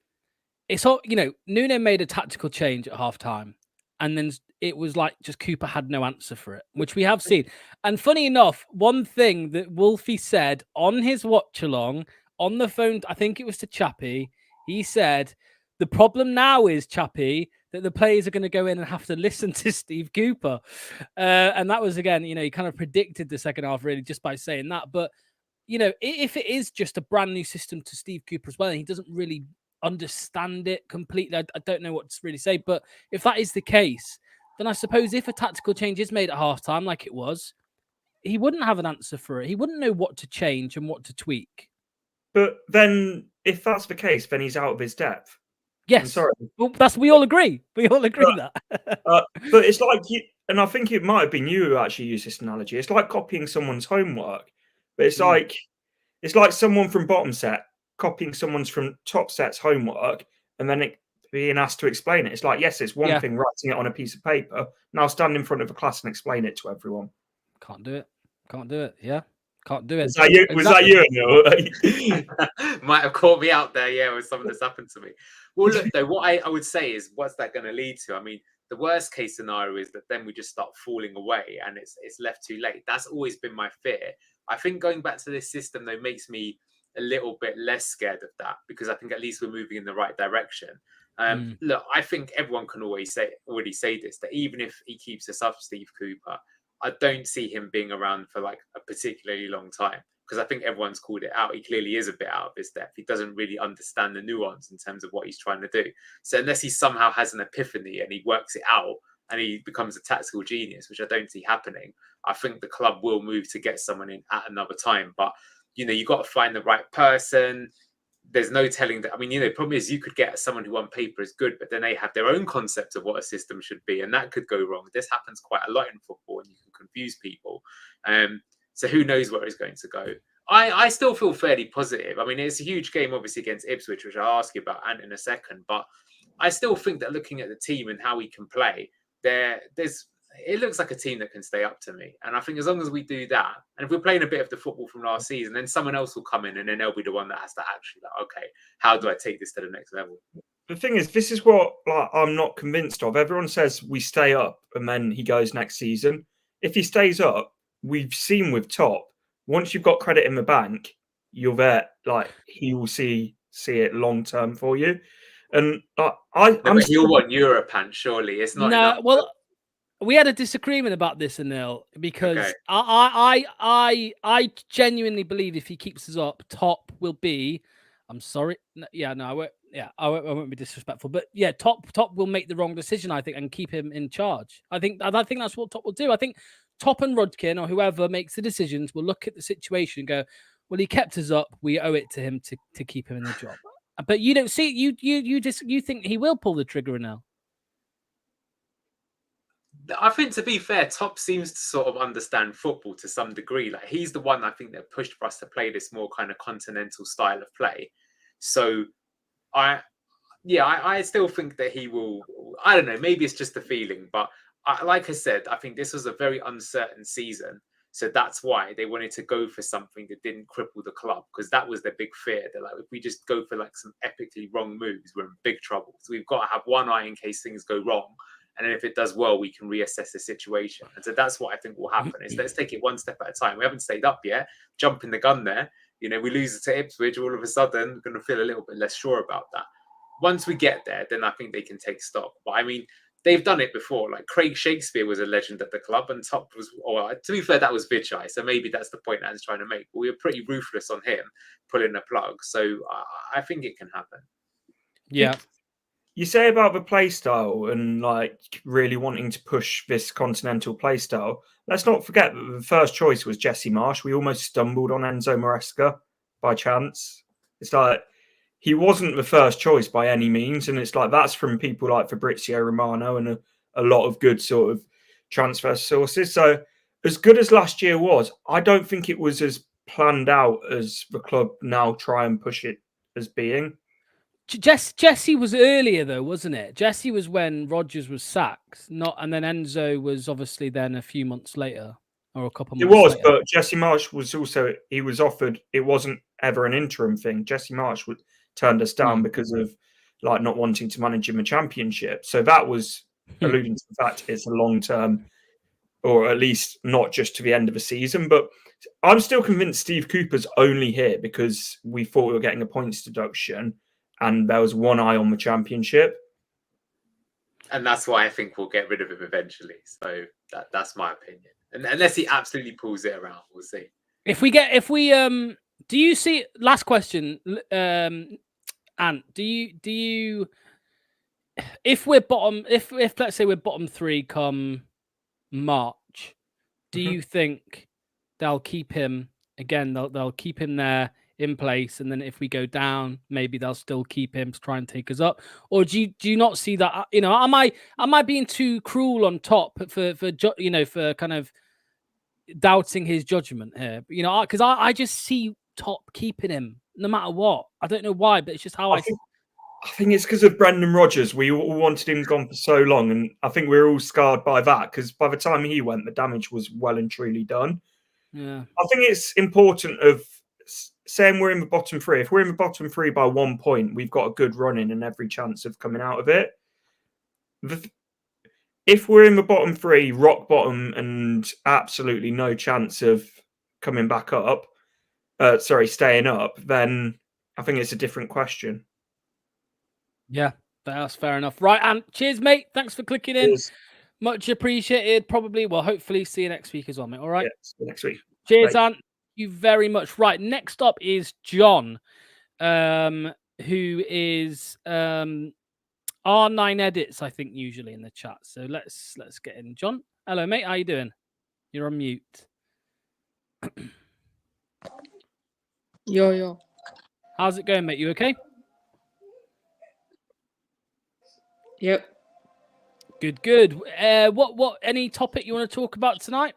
it's all Nuno made a tactical change at halftime, and then it was like just Cooper had no answer for it, which we have seen. And funny enough, one thing that Wolfie said on his watch along on the phone, I think it was to Chappie, he said, "The problem now is, Chappie, that the players are going to go in and have to listen to Steve Cooper." And that was, again, he kind of predicted the second half really just by saying that. But, if it is just a brand new system to Steve Cooper as well, and he doesn't really understand it completely, I don't know what to really say. But if that is the case, then I suppose if a tactical change is made at halftime, like it was, he wouldn't have an answer for it. He wouldn't know what to change and what to tweak. But then if that's the case, then he's out of his depth. Yes. I'm sorry. Well, we all agree. We all agree that. But it's like, and I think it might have been you who actually used this analogy. It's like copying someone's homework. But it's like someone from bottom set copying someone's from top set's homework and then being asked to explain it. It's like, yes, it's one thing writing it on a piece of paper. Now stand in front of a class and explain it to everyone. Can't do it. Yeah. Can't do it. Was that you? Exactly. Was that you? Might have caught me out there, with something that's happened to me. Well, look, though, what I would say is, what's that going to lead to? I mean, the worst case scenario is that then we just start falling away and it's left too late. That's always been my fear. I think going back to this system, though, makes me a little bit less scared of that, because I think at least we're moving in the right direction. Look, I think everyone can already say this, that even if he keeps us up, Steve Cooper, I don't see him being around for like a particularly long time, because I think everyone's called it out. He clearly is a bit out of his depth. He doesn't really understand the nuance in terms of what he's trying to do. So unless he somehow has an epiphany and he works it out and he becomes a tactical genius, which I don't see happening, I think the club will move to get someone in at another time. But, you've got to find the right person. There's no telling that. I mean, the problem is you could get someone who on paper is good, but then they have their own concept of what a system should be, and that could go wrong. This happens quite a lot in football, and you can confuse people. So who knows where it's going to go. I still feel fairly positive. I mean, it's a huge game, obviously, against Ipswich, which I'll ask you about, Ant, in a second. But I still think that looking at the team and how he can play, it looks like a team that can stay up to me. And I think as long as we do that, and if we're playing a bit of the football from last season, then someone else will come in and then they'll be the one that has to actually okay, how do I take this to the next level? The thing is, this is what I'm not convinced of. Everyone says we stay up and then he goes next season. If he stays up, we've seen with Top, once you've got credit in the bank, you're there. He will see it long term for you. And but he'll want Europant, surely. It's not enough. Well, we had a disagreement about this, Anil, because I genuinely believe if he keeps us up, Top will be. I'm sorry. I won't. Yeah, I won't be disrespectful, but yeah, Top will make the wrong decision, I think, and keep him in charge. I think that's what Top will do. I think Top and Rudkin or whoever makes the decisions will look at the situation and go, "Well, he kept us up. We owe it to him to keep him in the job." But you don't see you think he will pull the trigger now. I think, to be fair, Top seems to sort of understand football to some degree. Like, he's the one I think that pushed for us to play this more kind of continental style of play. So I still think that he will. I don't know. Maybe it's just a feeling, but like I said, I think this was a very uncertain season. So that's why they wanted to go for something that didn't cripple the club, because that was their big fear. They're like, if we just go for like some epically wrong moves, we're in big trouble. So we've got to have one eye in case things go wrong. And then if it does well, we can reassess the situation. And so that's what I think will happen. Is let's take it one step at a time. We haven't stayed up yet. Jumping the gun there. We lose it to Ipswich. All of a sudden, we're going to feel a little bit less sure about that. Once we get there, then I think they can take stock. But I mean, they've done it before. Like, Craig Shakespeare was a legend at the club, and Top was, to be fair, that was Vichai. So maybe that's the point Anne's trying to make. But we were pretty ruthless on him pulling the plug. So I think it can happen. Yeah. You say about the play style and like really wanting to push this continental play style. Let's not forget that the first choice was Jesse Marsh. We almost stumbled on Enzo Maresca by chance. It's like he wasn't the first choice by any means. And it's like that's from people like Fabrizio Romano and a lot of good sort of transfer sources. So as good as last year was, I don't think it was as planned out as the club now try and push it as being. Jesse was earlier though, wasn't it? Jesse was when Rodgers was sacked, and then Enzo was obviously then a few months later or a couple months. It was, later. but Jesse Marsh was also he was offered. It wasn't ever an interim thing. Jesse Marsh turned us down because of like not wanting to manage him a championship. So that was alluding to the fact it's a long term, or at least not just to the end of the season. But I'm still convinced Steve Cooper's only here because we thought we were getting a points deduction. And there was one eye on the championship. And that's why I think we'll get rid of him eventually. So that's my opinion. And unless he absolutely pulls it around, we'll see. Do you see, last question, Ant, do you if we're bottom, if let's say we're bottom 3 come March, do you think they'll keep him again? They'll keep him there in place, and then if we go down, maybe they'll still keep him to try and take us up? Or do you not see that? Am I being too cruel on Top for kind of doubting his judgment here? Because I just see Top keeping him no matter what. I don't know why, but it's just how I think it's because of Brendan Rodgers. We all wanted him gone for so long, and I think we're all scarred by that because by the time he went, the damage was well and truly done. Yeah, I think it's important of saying we're in the bottom 3. If we're in the bottom 3 by 1 point, we've got a good run in and every chance of coming out of it. If we're in the bottom 3, rock bottom, and absolutely no chance of coming back up, staying up, then I think it's a different question. Yeah, that's fair enough. Right, and cheers, mate. Thanks for clicking in. Cheers. Much appreciated. Hopefully see you next week as well, mate. All right. Yeah, see you next week. Cheers, Ant. Thank you very much. Right, next up is John, who is R9 edits, I think, usually in the chat. So let's get in. John, hello, mate. How you doing? You're on mute. Yo. How's it going, mate? You okay? Yep. Good. What? Any topic you want to talk about tonight?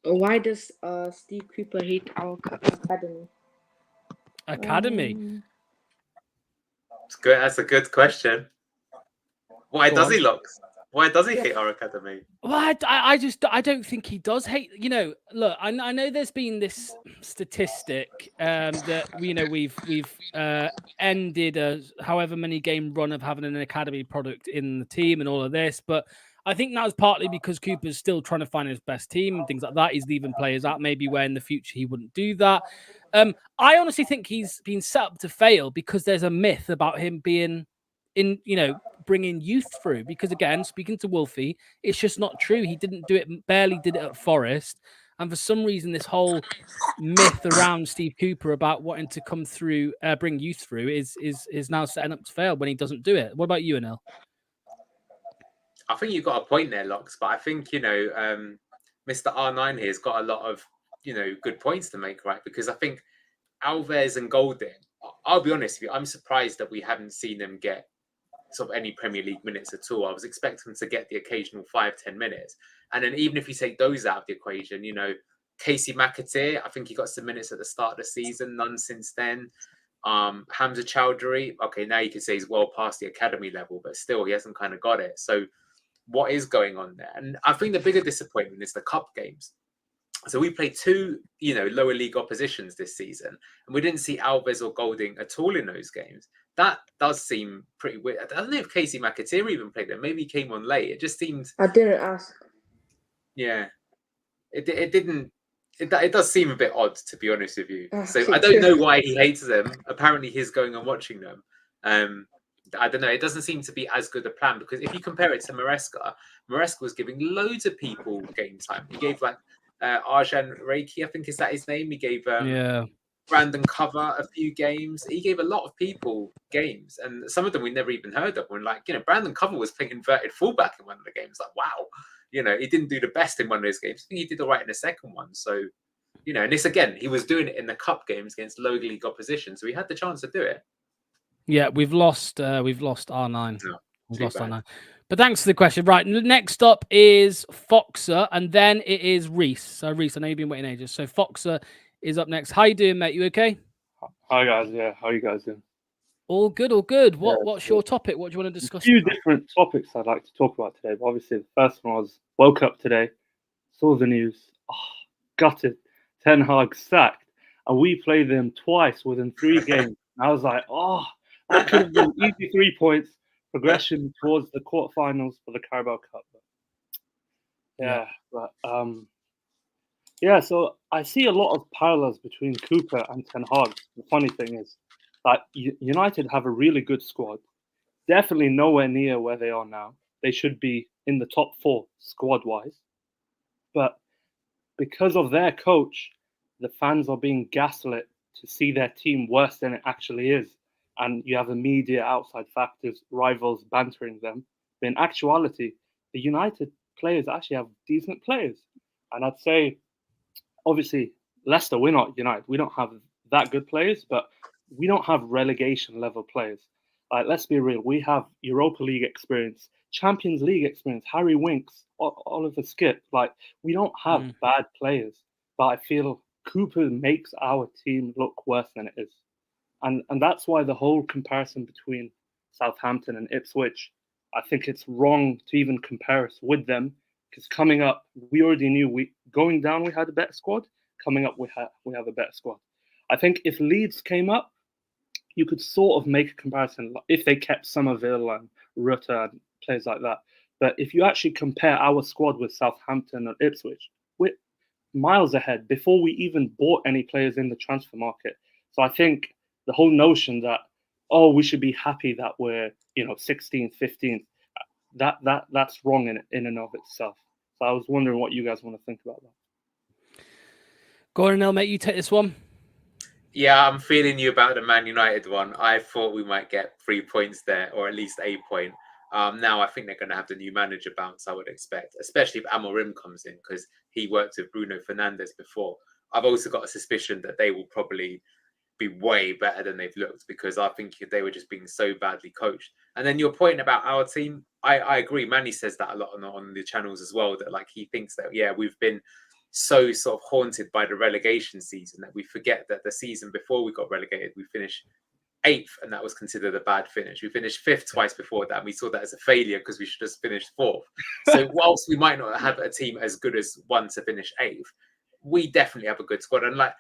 Why does Steve Cooper hate our academy? Academy. It's good. That's a good question. Why Go does on. he, Lox? Why does he hate our academy? Well, I don't think he does hate. Look, I know there's been this statistic that we've ended a however many game run of having an academy product in the team and all of this, but I think that was partly because Cooper's still trying to find his best team and things like that. He's leaving players out, maybe where in the future he wouldn't do that. I honestly think he's been set up to fail because there's a myth about him being in, bringing youth through. Because again, speaking to Wolfie, it's just not true. He didn't do it, barely did it at Forest. And for some reason, this whole myth around Steve Cooper about wanting to come through, bring youth through is now setting up to fail when he doesn't do it. What about you, Anil? I think you've got a point there, Lox, but I think, Mr. R9 here has got a lot of, good points to make, right? Because I think Alves and Golding, I'll be honest with you, I'm surprised that we haven't seen them get sort of any Premier League minutes at all. I was expecting them to get the occasional 5-10 minutes. And then even if you take those out of the equation, Casey McAteer, I think he got some minutes at the start of the season, none since then. Hamza Chowdhury, okay, now you can say he's well past the academy level, but still he hasn't kind of got it. So what is going on there? And I think the bigger disappointment is the cup games. So we played two, lower league oppositions this season, and we didn't see Alves or Golding at all in those games. That does seem pretty weird. I don't know if Casey McAteer even played them. Maybe he came on late. It just seemed. I didn't ask. Yeah, it didn't. It does seem a bit odd, to be honest with you. Oh, So I don't know why he hates them. Apparently, he's going and watching them. I don't know. It doesn't seem to be as good a plan because if you compare it to Maresca was giving loads of people game time. He gave Arjan Reiki, I think is that his name. He gave Brandon Cover a few games. He gave a lot of people games, and some of them we never even heard of. When Brandon Cover was playing inverted fullback in one of the games. Wow, he didn't do the best in one of those games. I think he did all right in the second one. So, and this again, he was doing it in the cup games against low league opposition, so he had the chance to do it. Yeah, we've lost R9. No, we've lost R9. But thanks for the question. Right, next up is Foxer, and then it is Reese. So Reese, I know you've been waiting ages. So Foxer is up next. How you doing, mate? You okay? Hi guys. Yeah, how are you guys doing? All good, all good. What's your topip? What do you want to discuss? A few different topics I'd like to talk about today. But obviously, the first one was woke up today, saw the news, gutted. Ten Hag sacked, and we played them twice within 3 games. And I was like, that could have been easy 3 points, progression towards the quarterfinals for the Carabao Cup. So I see a lot of parallels between Cooper and Ten Hag. The funny thing is that United have a really good squad, definitely nowhere near where they are now. They should be in the top 4 squad-wise. But because of their coach, the fans are being gaslit to see their team worse than it actually is. And you have the media, outside factors, rivals bantering them. But in actuality, the United players actually have decent players. And I'd say, obviously, Leicester, we're not United. We don't have that good players, but we don't have relegation level players. Let's be real. We have Europa League experience, Champions League experience, Harry Winks, Oliver Skip. We don't have bad players, but I feel Cooper makes our team look worse than it is. And that's why the whole comparison between Southampton and Ipswich, I think it's wrong to even compare us with them, because coming up, we already knew going down we had a better squad. Coming up, we have a better squad. I think if Leeds came up, you could sort of make a comparison if they kept Somerville and Rutter and players like that. But if you actually compare our squad with Southampton and Ipswich, we're miles ahead before we even bought any players in the transfer market. So I think the whole notion that, we should be happy that we're 16th, 15th, that's wrong in and of itself. So I was wondering what you guys want to think about that. Gordon, mate, you take this one. Yeah, I'm feeling you about the Man United one. I thought we might get 3 points there, or at least a point. Now I think they're going to have the new manager bounce, I would expect, especially if Amorim comes in, because he worked with Bruno Fernandes before. I've also got a suspicion that they will probably be way better than they've looked, because I think they were just being so badly coached. And then your point about our team, I agree. Manny says that a lot on the channels as well, that he thinks that, we've been so sort of haunted by the relegation season that we forget that the season before we got relegated, we finished 8th, and that was considered a bad finish. We finished 5th twice before that, and we saw that as a failure because we should have finished 4th. So whilst we might not have a team as good as one to finish 8th, we definitely have a good squad. And like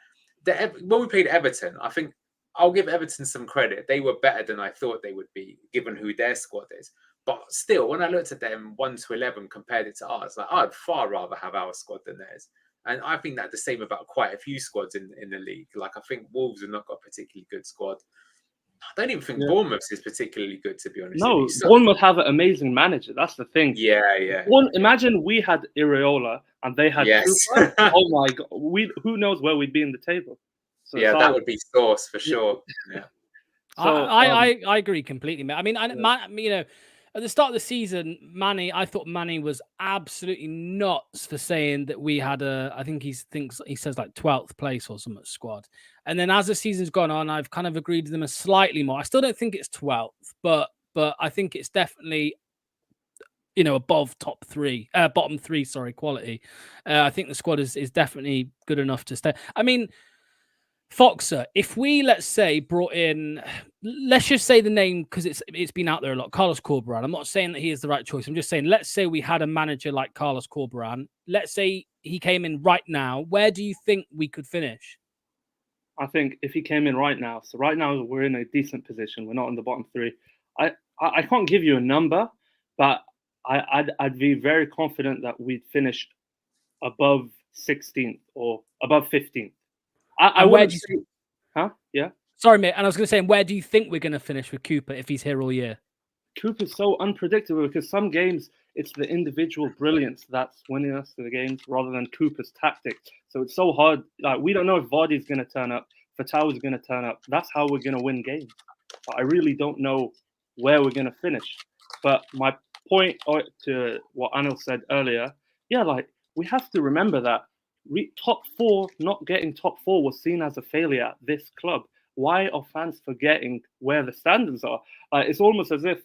when we played Everton, I think I'll give Everton some credit. They were better than I thought they would be, given who their squad is. But still, when I looked at them 1 to 11, compared it to ours, like I'd far rather have our squad than theirs. And I think that the same about quite a few squads in the league. Like I think Wolves have not got a particularly good squad. I don't even think Bournemouth is particularly good, to be honest. No, Bournemouth have an amazing manager. That's the thing. Yeah. Imagine we had Iraola and they had Cooper. Oh my God. Who knows where we'd be in the table. So yeah, that would be source for sure. Yeah. So, I agree completely, mate. I mean, you know, at the start of the season, I thought Manny was absolutely nuts for saying that we had I think he says like 12th place or something squad. And then as the season's gone on, I've kind of agreed with them slightly more. I still don't think it's 12th, but I think it's definitely, you know, above bottom three, quality. I think the squad is definitely good enough to stay. I mean, Foxer, if we, let's say, brought in, let's just say the name, because it's been out there a lot, Carlos Corberán. I'm not saying that he is the right choice. I'm just saying, let's say we had a manager like Carlos Corberán. Let's say he came in right now. Where do you think we could finish? I think if he came in right now, so right now we're in a decent position. We're not in the bottom 3. I can't give you a number, but I'd be very confident that we'd finish above 16th or above 15th. I wouldn't say, huh? Yeah. Sorry, mate. And I was going to say, where do you think we're going to finish with Cooper if he's here all year? Cooper's so unpredictable because some games it's the individual brilliance that's winning us to the games rather than Cooper's tactics. So it's so hard. Like we don't know if Vardy's going to turn up, Fatau's going to turn up. That's how we're going to win games. But I really don't know where we're going to finish. But my point to what Anil said earlier, yeah, like we have to remember that top 4, not getting top 4 was seen as a failure at this club. Why are fans forgetting where the standards are? It's almost as if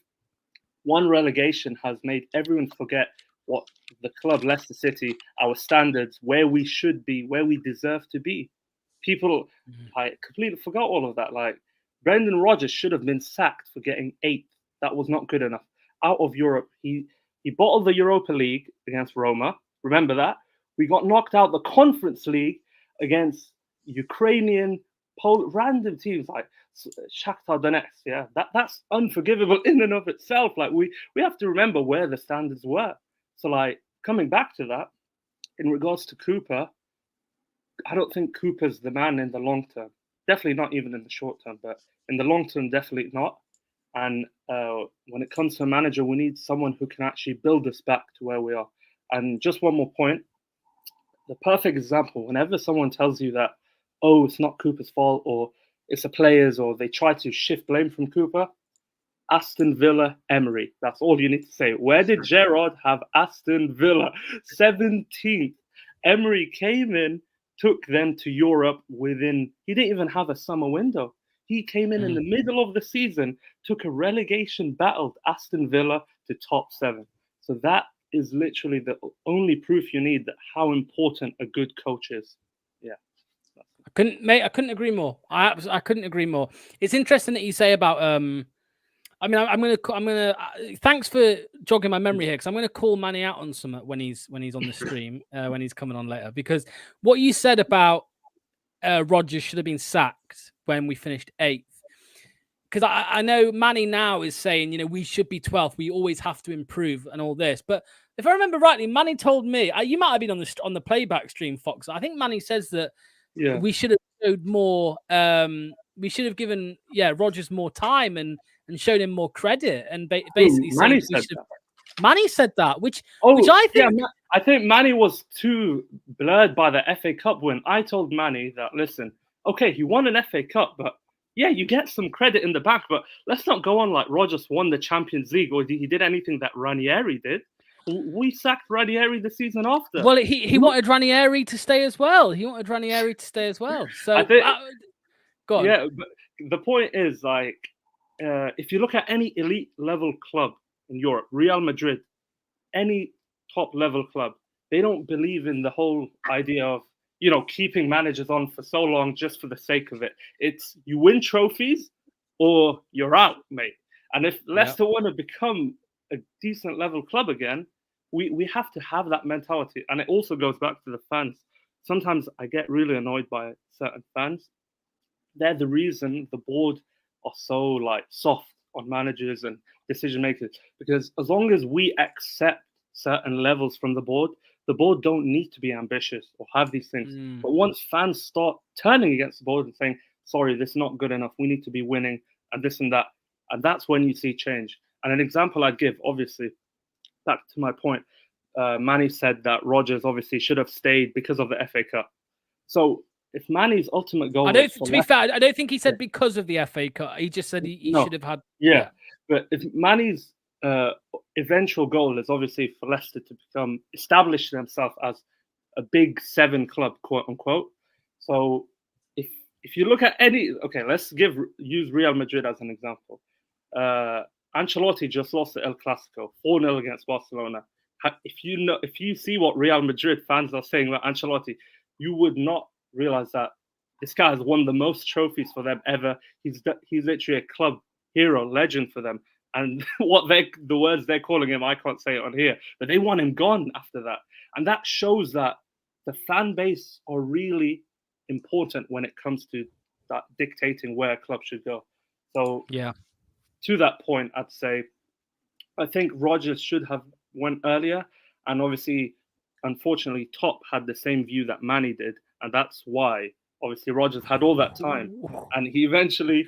one relegation has made everyone forget what the club, Leicester City, our standards, where we should be, where we deserve to be. People completely forgot all of that. Like Brendan Rodgers should have been sacked for getting 8th. That was not good enough. Out of Europe, he bottled the Europa League against Roma. Remember that? We got knocked out the Conference League against Ukrainian, random teams like Shakhtar Donetsk. Yeah, that's unforgivable in and of itself. Like we have to remember where the standards were. So like coming back to that, in regards to Cooper, I don't think Cooper's the man in the long term. Definitely not even in the short term, but in the long term, definitely not. And when it comes to a manager, we need someone who can actually build us back to where we are. And just one more point. The perfect example, whenever someone tells you that, oh, it's not Cooper's fault or it's the players or they try to shift blame from Cooper, Aston Villa, Emery. That's all you need to say. Where did Gerrard have Aston Villa? 17th. Emery came in, took them to Europe he didn't even have a summer window. He came in the middle of the season, took a relegation, battled Aston Villa to top 7. So that is literally the only proof you need that how important a good coach is. Yeah. I couldn't agree more. I couldn't agree more. It's interesting that you say about I mean, I'm gonna. Thanks for jogging my memory here, because I'm gonna call Manny out on something when he's on the stream, when he's coming on later. Because what you said about Rodgers should have been sacked when we finished 8th. Because I know Manny now is saying, you know, we should be 12th. We always have to improve and all this. But if I remember rightly, Manny told me, you might have been on the playback stream, Fox. I think Manny says that we should have showed more. We should have given Rodgers more time and showed him more credit. And basically, Manny said that, which I think. Yeah, I think Manny was too blurred by the FA Cup win. I told Manny that, listen, okay, he won an FA Cup, but yeah, you get some credit in the back, but let's not go on like Rodgers won the Champions League or he did anything that Ranieri did. We sacked Ranieri the season after. Well, he wanted Ranieri to stay as well. So I think, go on. Yeah, but the point is, like, if you look at any elite level club in Europe, Real Madrid, any top level club, they don't believe in the whole idea of, you know, keeping managers on for so long just for the sake of it. It's you win trophies, or you're out, mate. And if Leicester want to become a decent level club again, we have to have that mentality. And it also goes back to the fans. Sometimes I get really annoyed by certain fans. They're the reason the board are so like soft on managers and decision makers, because as long as we accept certain levels from the board don't need to be ambitious or have these things. But once fans start turning against the board and saying, sorry, this is not good enough, we need to be winning and this and that, and that's when you see change. And an example I'd give, obviously, back to my point, Manny said that Rodgers obviously should have stayed because of the FA Cup. So if Manny's ultimate goal, to be fair, I don't think he said because of the FA Cup. He just said he should have had. Yeah, but if Manny's eventual goal is obviously for Leicester to establish themselves as a big 7 club, quote unquote. So if you look at let's use Real Madrid as an example. Ancelotti just lost the El Clasico 4-0 against Barcelona. If you see what Real Madrid fans are saying about Ancelotti, you would not realize that this guy has won the most trophies for them ever. He's literally a club hero, legend for them. And the words they're calling him, I can't say it on here, but they want him gone after that. And that shows that the fan base are really important when it comes to that dictating where a club should go. So to that point, I'd say I think Rodgers should have went earlier. And obviously, unfortunately, Top had the same view that Manny did. And that's why, obviously, Rodgers had all that time. And he eventually,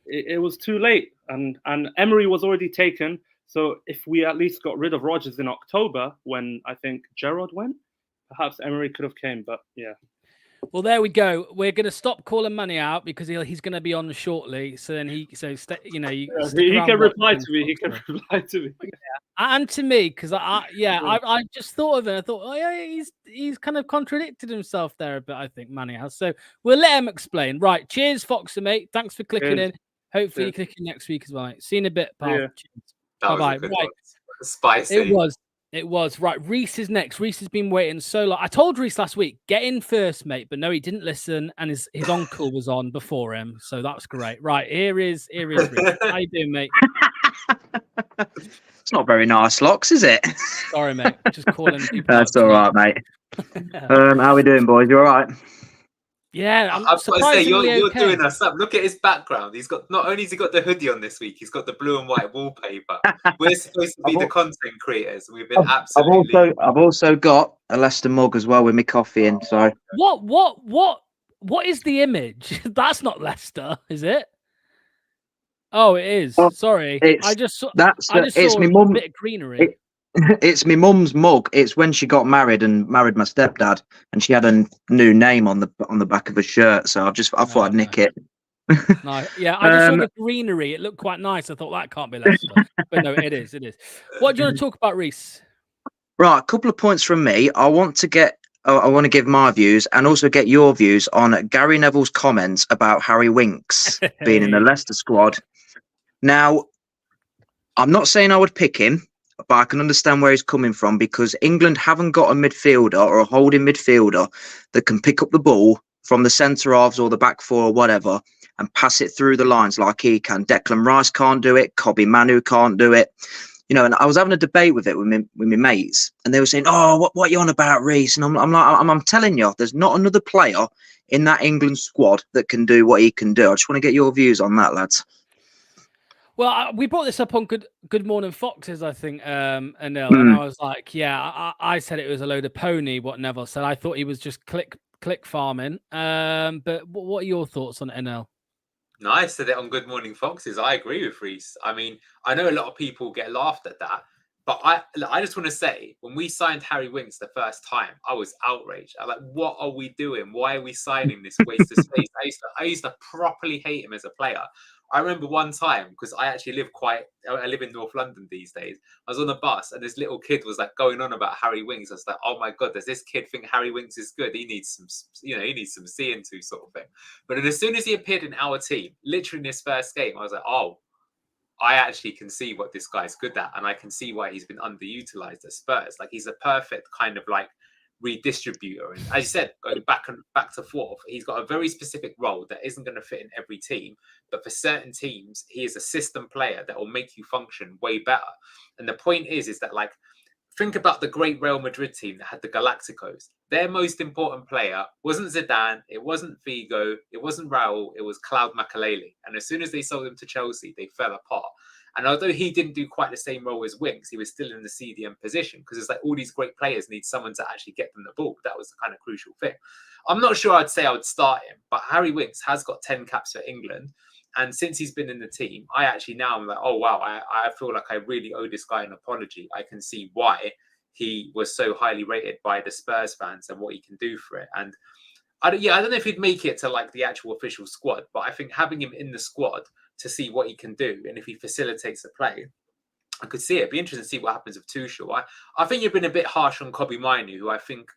it was too late. And Emery was already taken. So if we at least got rid of Rodgers in October, when I think Gerrard went, perhaps Emery could have came. But yeah. Well, there we go. We're going to stop calling Manny out because he's going to be on shortly. So then he can reply to me. He can reply to me. And to me, because I just thought of it. I thought, oh yeah, he's kind of contradicted himself there a bit. I think Manny has. So we'll let him explain. Right. Cheers, Foxer, mate. Thanks for clicking in. Hopefully you click in next week as well. Mate. See you in a bit, pal. Yeah. Bye bye. Right. Spicy. It was. Right, Reese is next. Reese has been waiting so long. I told Reese last week, get in first, mate. But no, he didn't listen. And his uncle was on before him. So that's great. Right, here is Reese. How you doing, mate? It's not very nice, Lox, is it? Sorry, mate. Just calling people. That's all right, mate. How we doing, boys? You all right? Yeah, I'm surprisingly you're okay. doing us up. Look at his background. He's got not only has he got the hoodie on this week, he's got the blue and white wallpaper. We're supposed to be the content creators. We've been absolutely. I've also got a Leicester mug as well with my coffee in. So what is the image? That's not Leicester, is it? Oh, it is. Sorry, I just saw my mum. A bit of greenery. It's my mum's mug. It's when she got married and married my stepdad, and she had a new name on the back of her shirt. So I thought I'd nick it. No, yeah, I just saw the greenery. It looked quite nice. I thought that can't be Leicester, but no, it is. It is. What do you want to talk about, Reese? Right, a couple of points from me. I want to give my views and also get your views on Gary Neville's comments about Harry Winks being in the Leicester squad. Now, I'm not saying I would pick him, but I can understand where he's coming from because England haven't got a midfielder or a holding midfielder that can pick up the ball from the centre halves or the back four or whatever and pass it through the lines like he can. Declan Rice can't do it. Kobbie Manu can't do it. You know, and I was having a debate with it with my mates, and they were saying, "Oh, what are you on about, Reece?" And I'm telling you, there's not another player in that England squad that can do what he can do. I just want to get your views on that, lads. Well, we brought this up on Good Morning Foxes, I think, Anil, and I was like, yeah, I said it was a load of pony, what Neville said. I thought he was just click farming. But what are your thoughts on Anil? No, I said it on Good Morning Foxes. I agree with Reese. I mean, I know a lot of people get laughed at that, but I just want to say, when we signed Harry Winks the first time, I was outraged. I'm like, what are we doing? Why are we signing this waste of space? I used to properly hate him as a player. I remember one time, because I live in North London these days. I was on the bus and this little kid was like going on about Harry Winks. I was like, oh my God, does this kid think Harry Winks is good? He needs some seeing to sort of thing. But then as soon as he appeared in our team, literally in his first game, I was like, oh, I actually can see what this guy's good at. And I can see why he's been underutilized at Spurs. Like he's a perfect kind of like redistributor. And as you said, going back to forth, he's got a very specific role that isn't going to fit in every team. But for certain teams, he is a system player that will make you function way better. And the point is that, like, think about the great Real Madrid team that had the Galacticos. Their most important player wasn't Zidane, it wasn't Figo, it wasn't Raul, it was Claude Makelele. And as soon as they sold him to Chelsea, they fell apart. And although he didn't do quite the same role as Winks, he was still in the CDM position, because it's like all these great players need someone to actually get them the ball. That was the kind of crucial thing. I'm not sure I'd say I would start him, but Harry Winks has got 10 caps for England. And since he's been in the team, I actually now I'm like, oh, wow, I feel like I really owe this guy an apology. I can see why he was so highly rated by the Spurs fans and what he can do for it. And I don't know if he'd make it to like the actual official squad, but I think having him in the squad to see what he can do and if he facilitates the play, I could see it. It'd be interesting to see what happens with Tuchel. I think you've been a bit harsh on Kobbie Mainoo, who I think,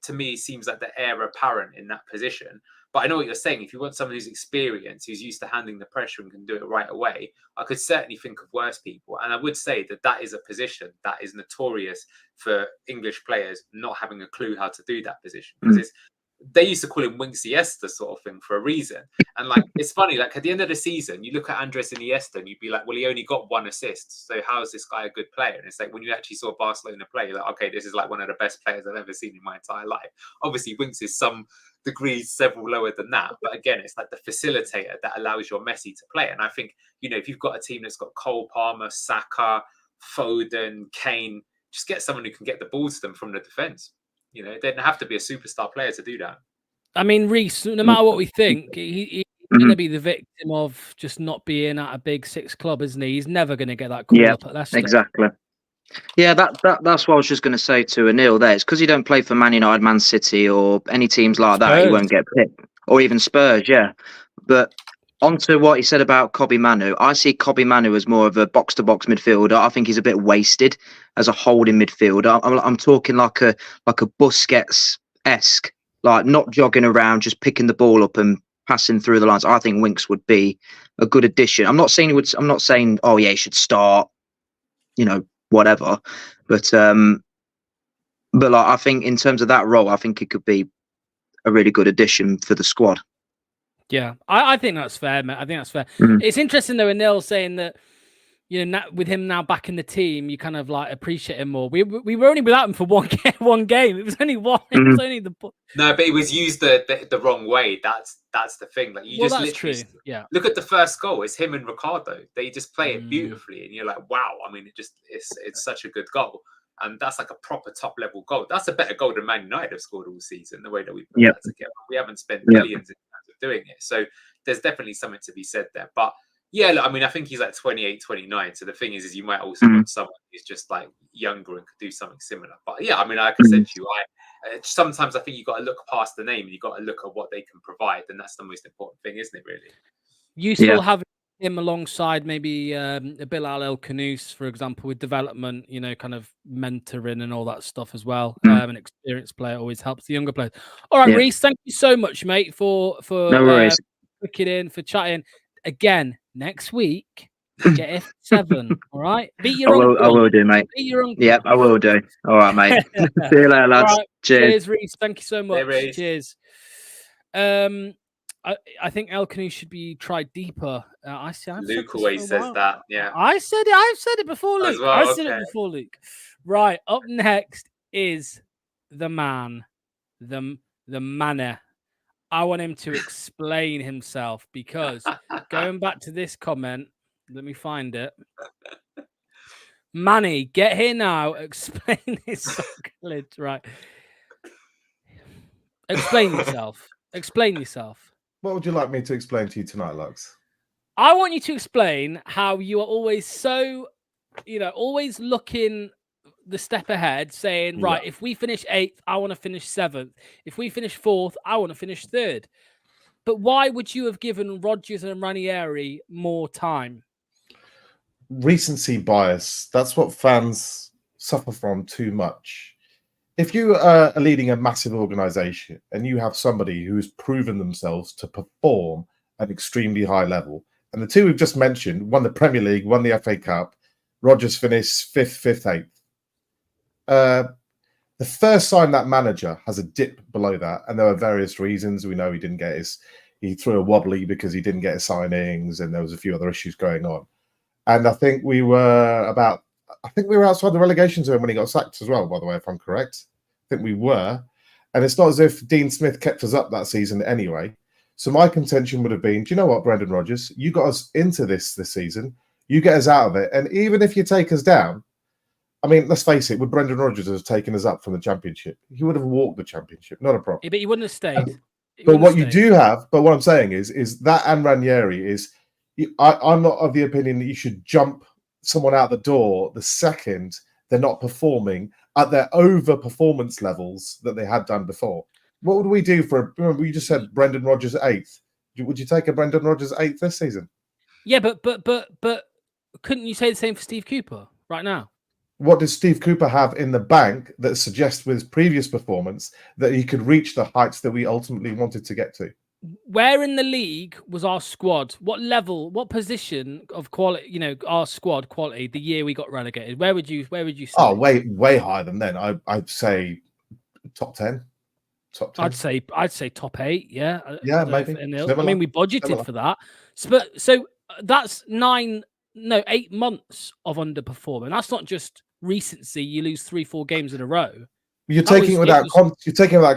to me, seems like the heir apparent in that position. But I know what you're saying. If you want someone who's experienced, who's used to handling the pressure and can do it right away, I could certainly think of worse people. And I would say that is a position that is notorious for English players not having a clue how to do that position. Because they used to call him Winks Iniesta sort of thing for a reason. And like, it's funny, like at the end of the season, you look at Andres Iniesta and you'd be like, well, he only got 1 assist. So how is this guy a good player? And it's like, when you actually saw Barcelona play, you're like, okay, this is like one of the best players I've ever seen in my entire life. Obviously, Winks is some degrees several lower than that. But again, it's like the facilitator that allows your Messi to play. And I think, you know, if you've got a team that's got Cole Palmer, Saka, Foden, Kane, just get someone who can get the ball to them from the defence. You know, they don't have to be a superstar player to do that. I mean, Reece, no matter what we think, he's going to be the victim of just not being at a big 6 club, isn't he? He's never going to get that call up at Leicester. Exactly. Yeah, that's what I was just going to say to Anil there. It's because you don't play for Man United, Man City, or any teams like that. You won't get picked. Or even Spurs, yeah. But onto what he said about Kobbie Mainoo. I see Kobbie Mainoo as more of a box-to-box midfielder. I think he's a bit wasted as a holding midfielder. I'm talking like a Busquets-esque, like not jogging around, just picking the ball up and passing through the lines. I think Winks would be a good addition. I'm not saying oh yeah, he should start, you know, whatever. But like, I think in terms of that role, I think it could be a really good addition for the squad. Yeah, I think that's fair, mate. I think that's fair. It's interesting though, Anil saying that, you know, with him now back in the team, you kind of like appreciate him more. We were only without him for one game. It was only one. It was only the. No, but it was used the wrong way. That's the thing. Like that's literally true. Yeah. Look at the first goal. It's him and Ricardo. They just play it beautifully, and you're like, wow. I mean, it's such a good goal, and that's like a proper top level goal. That's a better goal than Man United have scored all season. The way that we put that together, we haven't spent millions in terms of doing it. So there's definitely something to be said there, but. Yeah, look, I mean, I think he's like 28, 29. So the thing is you might also want someone who's just like younger and could do something similar. But yeah, I mean, like I said to you, sometimes I think you've got to look past the name and you've got to look at what they can provide. And that's the most important thing, isn't it, really? Useful having him alongside maybe Bilal El Khanous, for example, with development, you know, kind of mentoring and all that stuff as well. An experienced player always helps the younger players. All right, Reece, thank you so much, mate, for no worries. Booking in, for chatting. Again, next week, get F7. All right, beat your uncle. I will do, mate. Beat your uncle. Yep, I will do. All right, mate. See you later, lads. Right. Cheers, Reece. Thank you so much. Hey, cheers. I think El Khanous should be tried deeper. Luke always says that. Yeah, I said it. I've said it before, Luke. Well, I said it before, Luke. Right. Up next is the man, the manner. I want him to explain himself, because going back to this comment, let me find it. Manny, get here now. Explain this sacrilege. Right. Explain yourself. Explain yourself. What would you like me to explain to you tonight, Lux? I want you to explain how you are always so, you know, always looking the step ahead, saying, right, if we finish 8th, I want to finish 7th. If we finish 4th, I want to finish 3rd. But why would you have given Rodgers and Ranieri more time? Recency bias. That's what fans suffer from too much. If you are leading a massive organization and you have somebody who's proven themselves to perform at an extremely high level, and the two we've just mentioned won the Premier League, won the FA Cup, Rodgers finished 5th, 8th. The first sign that manager has a dip below that, and there are various reasons. We know he didn't get he threw a wobbly because he didn't get his signings, and there was a few other issues going on. And I think we were outside the relegation zone when he got sacked as well, by the way, if I'm correct. I think we were. And it's not as if Dean Smith kept us up that season anyway. So my contention would have been, do you know what, Brendan Rodgers? You got us into this season. You get us out of it. And even if you take us down, I mean, let's face it, would Brendan Rodgers have taken us up from the Championship? He would have walked the Championship, not a problem. Yeah, but he wouldn't have stayed. But what you do have, but what I'm saying is that and Ranieri is, I'm not of the opinion that you should jump someone out the door the second they're not performing at their over-performance levels that they had done before. What would we do remember you just said Brendan Rodgers 8th. Would you take a Brendan Rodgers 8th this season? Yeah, but couldn't you say the same for Steve Cooper right now? What does Steve Cooper have in the bank that suggests with his previous performance that he could reach the heights that we ultimately wanted to get to? Where in the league was our squad? What level, what position of quality, our squad quality the year we got relegated? Where would you say? Oh, way higher than then. I'd say top 10. Top 10. I'd say top 8, yeah. Yeah, maybe. I mean, we budgeted for that. So that's 8 months of underperforming. That's not just recency. You lose 3-4 games in a row. You're taking it without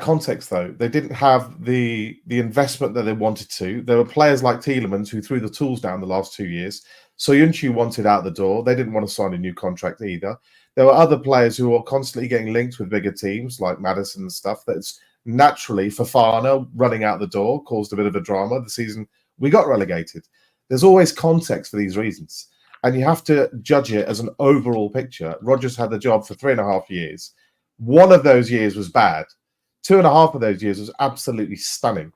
context, though. They didn't have the investment that they wanted to. There were players like Tielemans who threw the tools down the last 2 years. Soyuncu wanted out the door. They didn't want to sign a new contract either. There were other players who were constantly getting linked with bigger teams like Maddison and stuff. That's naturally Fofana running out the door caused a bit of a drama the season we got relegated. There's always context for these reasons, and you have to judge it as an overall picture. Rodgers had the job for 3.5 years. One of those years was bad. 2.5 of those years was absolutely stunning.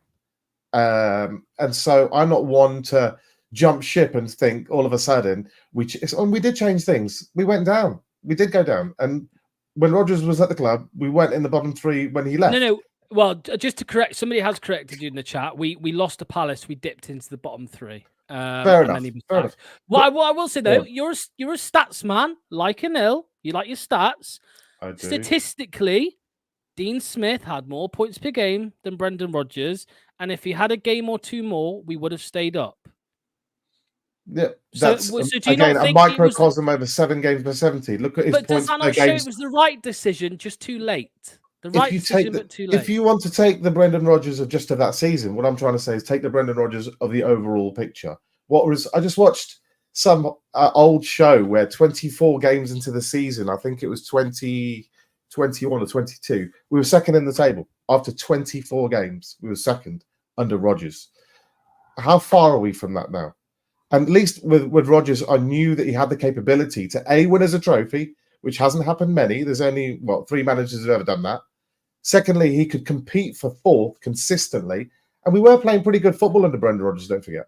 And so I'm not one to jump ship and think all of a sudden we did change things. We went down. We did go down. And when Rodgers was at the club, we went in the bottom 3 when he left. No. Well, just to correct, somebody has corrected you in the chat. We lost to Palace. We dipped into the bottom 3. Fair enough. What I will say though, you're a stats man, like Anil. You like your stats. I do. Statistically, Dean Smith had more points per game than Brendan Rodgers, and if he had a game or 2 more, we would have stayed up. Yeah, that's again a microcosm over 7 games per 70. Look at his points per game. But does that not show it was the right decision, just too late? The right decision, but too late. If you want to take the Brendan Rodgers of just of that season, what I'm trying to say is take the Brendan Rodgers of the overall picture. I just watched some old show where 24 games into the season, I think it was 2021 or 22, we were second in the table. After 24 games, we were second under Rodgers. How far are we from that now? And at least with Rodgers, I knew that he had the capability to win as a trophy, which hasn't happened many. There's only 3 managers who've ever done that. Secondly, he could compete for 4th consistently, and we were playing pretty good football under Brendan Rodgers, don't forget.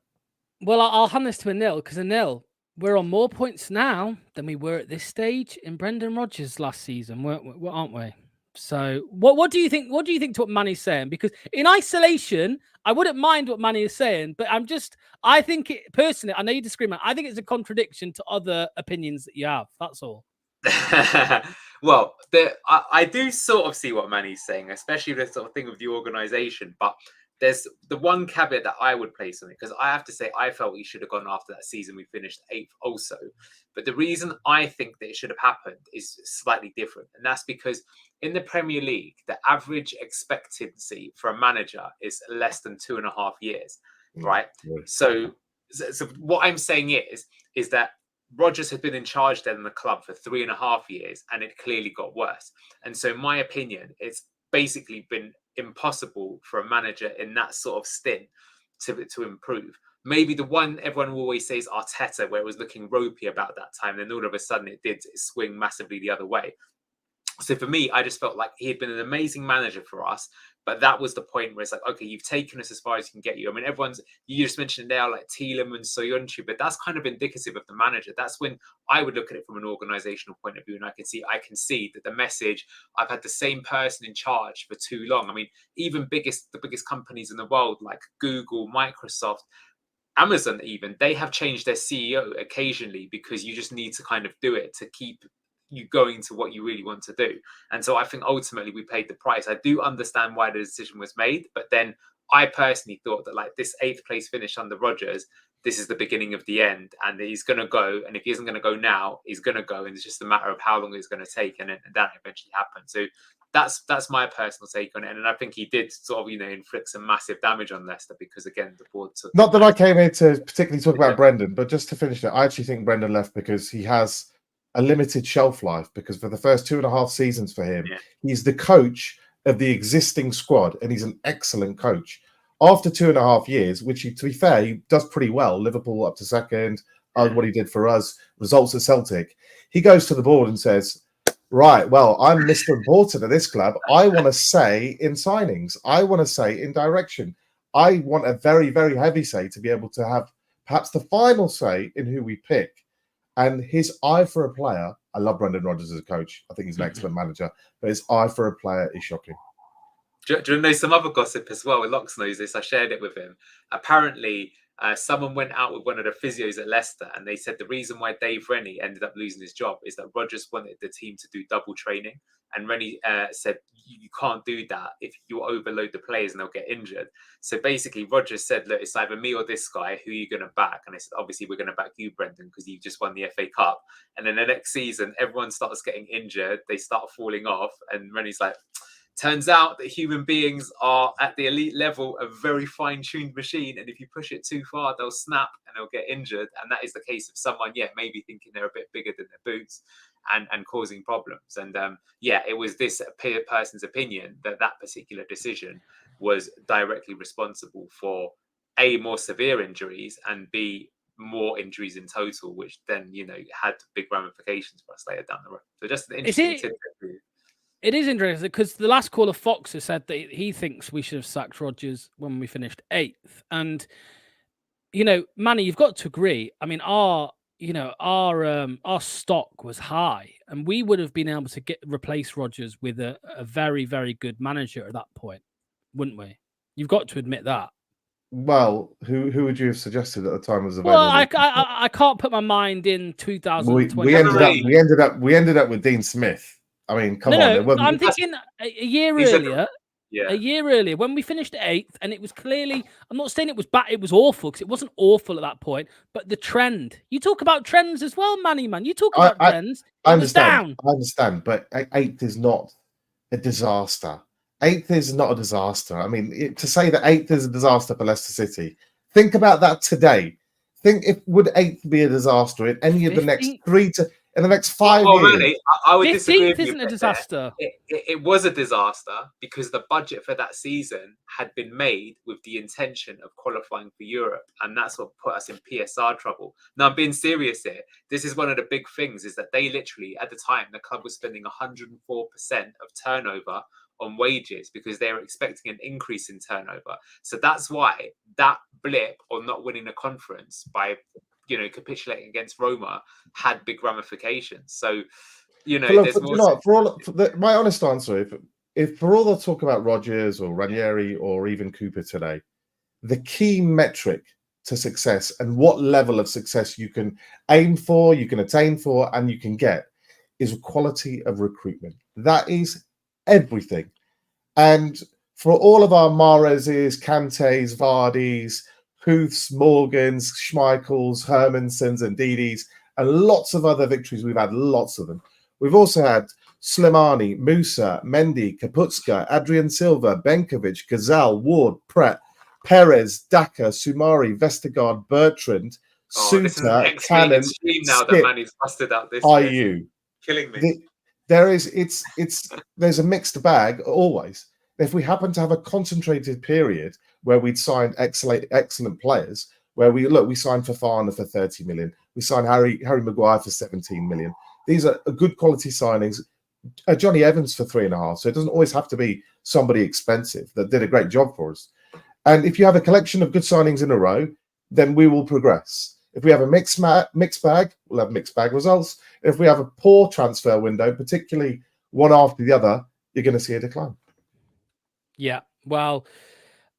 Well, I'll hand this to Anil, because Anil, we're on more points now than we were at this stage in Brendan Rodgers last season, aren't we? So, what do you think? What do you think to what Manny's saying? Because in isolation, I wouldn't mind what Manny is saying, but I think it personally. I know you disagree, man. I think it's a contradiction to other opinions that you have. That's all. Well, I do sort of see what Manny's saying, especially the sort of thing with the organisation. But there's the one caveat that I would place on it, because I have to say I felt we should have gone after that season. We finished 8th also. But the reason I think that it should have happened is slightly different. And that's because in the Premier League, the average expectancy for a manager is less than 2.5 years, right? Yeah. So what I'm saying is that Rodgers had been in charge then in the club for 3.5 years, and it clearly got worse. And so, in my opinion, it's basically been impossible for a manager in that sort of stint to improve. Maybe the one everyone will always say is Arteta, where it was looking ropey about that time, then all of a sudden it did swing massively the other way. So for me, I just felt like he had been an amazing manager for us, but that was the point where it's like, okay, you've taken us as far as you can get you. I mean, you just mentioned there like Tielemans, Soyuncu, but that's kind of indicative of the manager. That's when I would look at it from an organizational point of view, and I can see that the message, I've had the same person in charge for too long. I mean, even the biggest companies in the world like Google, Microsoft, Amazon, even, they have changed their CEO occasionally because you just need to kind of do it to keep you going to what you really want to do. And so I think ultimately we paid the price. I do understand why the decision was made, but then I personally thought that like this 8th place finish under Rodgers, this is the beginning of the end, and he's going to go. And if he isn't going to go now, he's going to go, and it's just a matter of how long it's going to take, and that eventually happened. So that's my personal take on it, and I think he did sort of inflict some massive damage on Leicester because again the board took. Not that I came here to particularly talk about Brendan, but just to finish it, I actually think Brendan left because he has a limited shelf life. Because for the first 2.5 seasons for him, he's the coach of the existing squad, and he's an excellent coach. After 2.5 years, which he, to be fair, he does pretty well. Liverpool up to second, what he did for us, results at Celtic. He goes to the board and says, right, well, I'm Mr. Important at this club. I want to say in signings. I want to say in direction. I want a very, very heavy say to be able to have perhaps the final say in who we pick. And his eye for a player, I love Brendan Rodgers as a coach. I think he's an excellent manager, but his eye for a player is shocking. Do you know some other gossip as well? Lox knows this. I shared it with him. Apparently, someone went out with one of the physios at Leicester, and they said the reason why Dave Rennie ended up losing his job is that Rodgers wanted the team to do double training. And Rennie said, you can't do that if you overload the players and they'll get injured. So basically, Rodgers said, look, it's either me or this guy. Who are you going to back? And I said, obviously, we're going to back you, Brendan, because you just won the FA Cup. And then the next season, everyone starts getting injured. They start falling off. And Rennie's like, turns out that human beings are at the elite level a very fine-tuned machine, and if you push it too far, they'll snap and they'll get injured. And that is the case of someone, maybe thinking they're a bit bigger than their boots and causing problems. And it was this person's opinion that particular decision was directly responsible for A, more severe injuries, and B, more injuries in total, which then, had big ramifications for us later down the road. So just an interesting tidbit for you. It is interesting because the last caller, Fox, has said that he thinks we should have sacked Rodgers when we finished 8th. And, Manny, you've got to agree. I mean, our stock was high, and we would have been able to replace Rodgers with a very, very good manager at that point, wouldn't we? You've got to admit that. Well, who would you have suggested at the time was available? Well, I can't put my mind in 2020. We ended up with Dean Smith. I mean, come on. I'm thinking a year earlier. A year earlier, when we finished 8th, and it was clearly, I'm not saying it was bad, it was awful, because it wasn't awful at that point, but the trend. You talk about trends as well, Manny, man. You talk about trends. I understand. I understand, but 8th is not a disaster. 8th is not a disaster. I mean, to say that 8th is a disaster for Leicester City, think about that today. Would 8th be a disaster in any of the next 5 years? Really, I would disagree with you. 15th isn't a disaster. It was a disaster because the budget for that season had been made with the intention of qualifying for Europe, and that's what put us in PSR trouble. Now, I'm being serious here. This is one of the big things, is that they literally, at the time, the club was spending 104% of turnover on wages because they were expecting an increase in turnover. So that's why that blip on not winning a conference by capitulating against Roma had big ramifications. So, my honest answer, if for all the talk about Rodgers or Ranieri or even Cooper today, the key metric to success and what level of success you can aim for, you can attain for, and you can get is quality of recruitment. That is everything. And for all of our Mahrezes, Kantes, Vardis, Huths, Morgans, Schmeichels, Hermansons, and Didis, and lots of other victories. We've had lots of them. We've also had Slimani, Musa, Mendy, Kaputska, Adrian Silva, Benkovic, Gazal, Ward, Pret, Perez, Daka, Sumari, Vestergaard, Bertrand, Suter, Cannon, now Skip, that Manny's busted out this IU. Killing me. There's a mixed bag always. If we happen to have a concentrated period where we'd signed excellent players, where we signed Fofana for 30 million, we signed Harry Maguire for 17 million. These are good quality signings. Johnny Evans for 3.5. So it doesn't always have to be somebody expensive that did a great job for us. And if you have a collection of good signings in a row, then we will progress. If we have a mixed bag, we'll have mixed bag results. If we have a poor transfer window, particularly one after the other, you're going to see a decline. Yeah, well,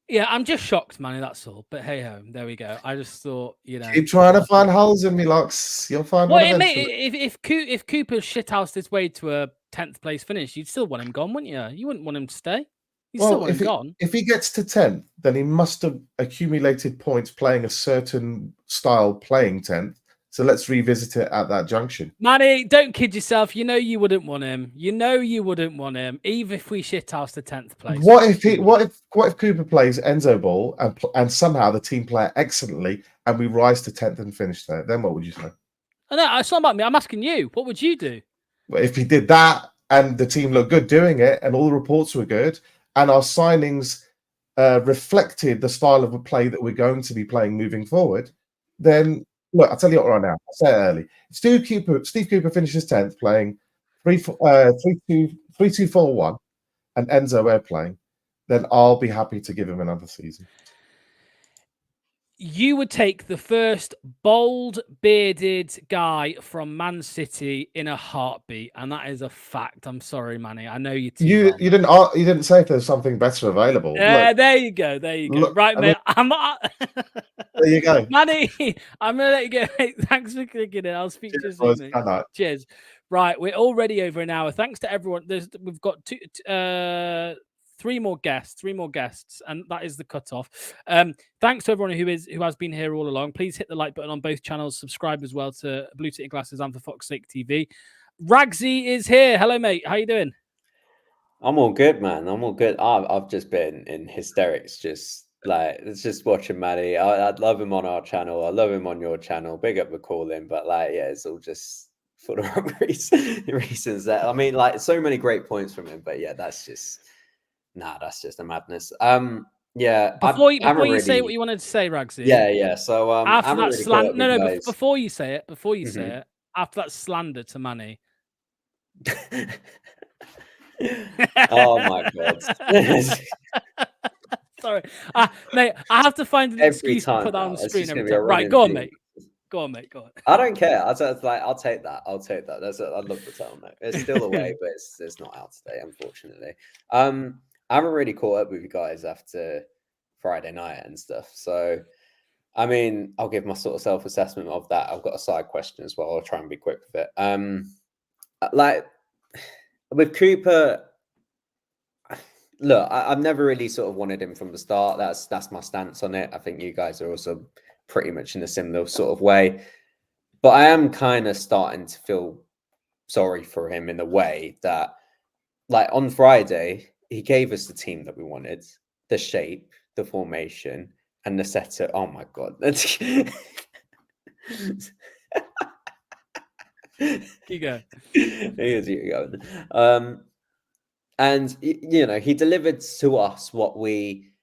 Yeah, I'm just shocked, Manny. That's all. But hey ho, there we go. I just thought, Keep trying to find holes in me, Lox. You'll find one eventually. If Cooper shithoused his way to a 10th place finish, you'd still want him gone, wouldn't you? You wouldn't want him to stay. You still want him gone. If he gets to 10th, then he must have accumulated points playing a certain style playing 10th. So let's revisit it at that junction. Manny, don't kid yourself. You know you wouldn't want him. You know you wouldn't want him, even if we shithoused the 10th place. What if Cooper plays Enzo ball and somehow the team play excellently and we rise to 10th and finish there? Then what would you say? No, it's not about me. I'm asking you. What would you do? Well, if he did that and the team looked good doing it and all the reports were good and our signings reflected the style of play that we're going to be playing moving forward, then look, I'll tell you what right now. I'll say it early. Steve Cooper finishes 10th playing 3-2-4-1 and Enzo we're playing, then I'll be happy to give him another season. You would take the first bold bearded guy from Man City in a heartbeat, and that is a fact. I'm sorry, Manny. I know you. You didn't say if there's something better available. Yeah, there you go. There you go. Look, right, mate. There you go, Manny. I'm gonna let you go. Thanks for clicking in. I'll speak to you soon. Cheers. Right, we're already over an hour. Thanks to everyone. We've got three more guests, and that is the cutoff. Thanks to everyone who has been here all along. Please hit the like button on both channels. Subscribe as well to Blue Ticket Glasses and For Fox's Sake TV. Ragsy is here. Hello, mate. How you doing? I'm all good, man. I'm all good. I've just been in hysterics. It's just watching Manny. I'd love him on our channel. I love him on your channel. Big up the calling, but it's all just for the wrong reasons. That I mean, so many great points from him, but that's just. Nah, that's just a madness. Before you say what you wanted to say, Ragsy. Yeah. So after that slander, before you say it, say it. After that slander to Manny. Oh my god! Sorry, mate. I have to find an excuse to put that on the screen every time. Right, go on, mate. Go on. I don't care. I'll take that. I'll take that. I love the title, mate. It's still away, but it's not out today, unfortunately. I haven't really caught up with you guys after Friday night and stuff. So, I mean, I'll give my sort of self-assessment of that. I've got a side question as well. I'll try and be quick with it. With Cooper, look, I've never really sort of wanted him from the start. That's my stance on it. I think you guys are also pretty much in a similar sort of way. But I am kind of starting to feel sorry for him in the way that, on Friday, he gave us the team that we wanted, the shape, the formation, and the setup. Oh my god! You go. You go. And he delivered to us what we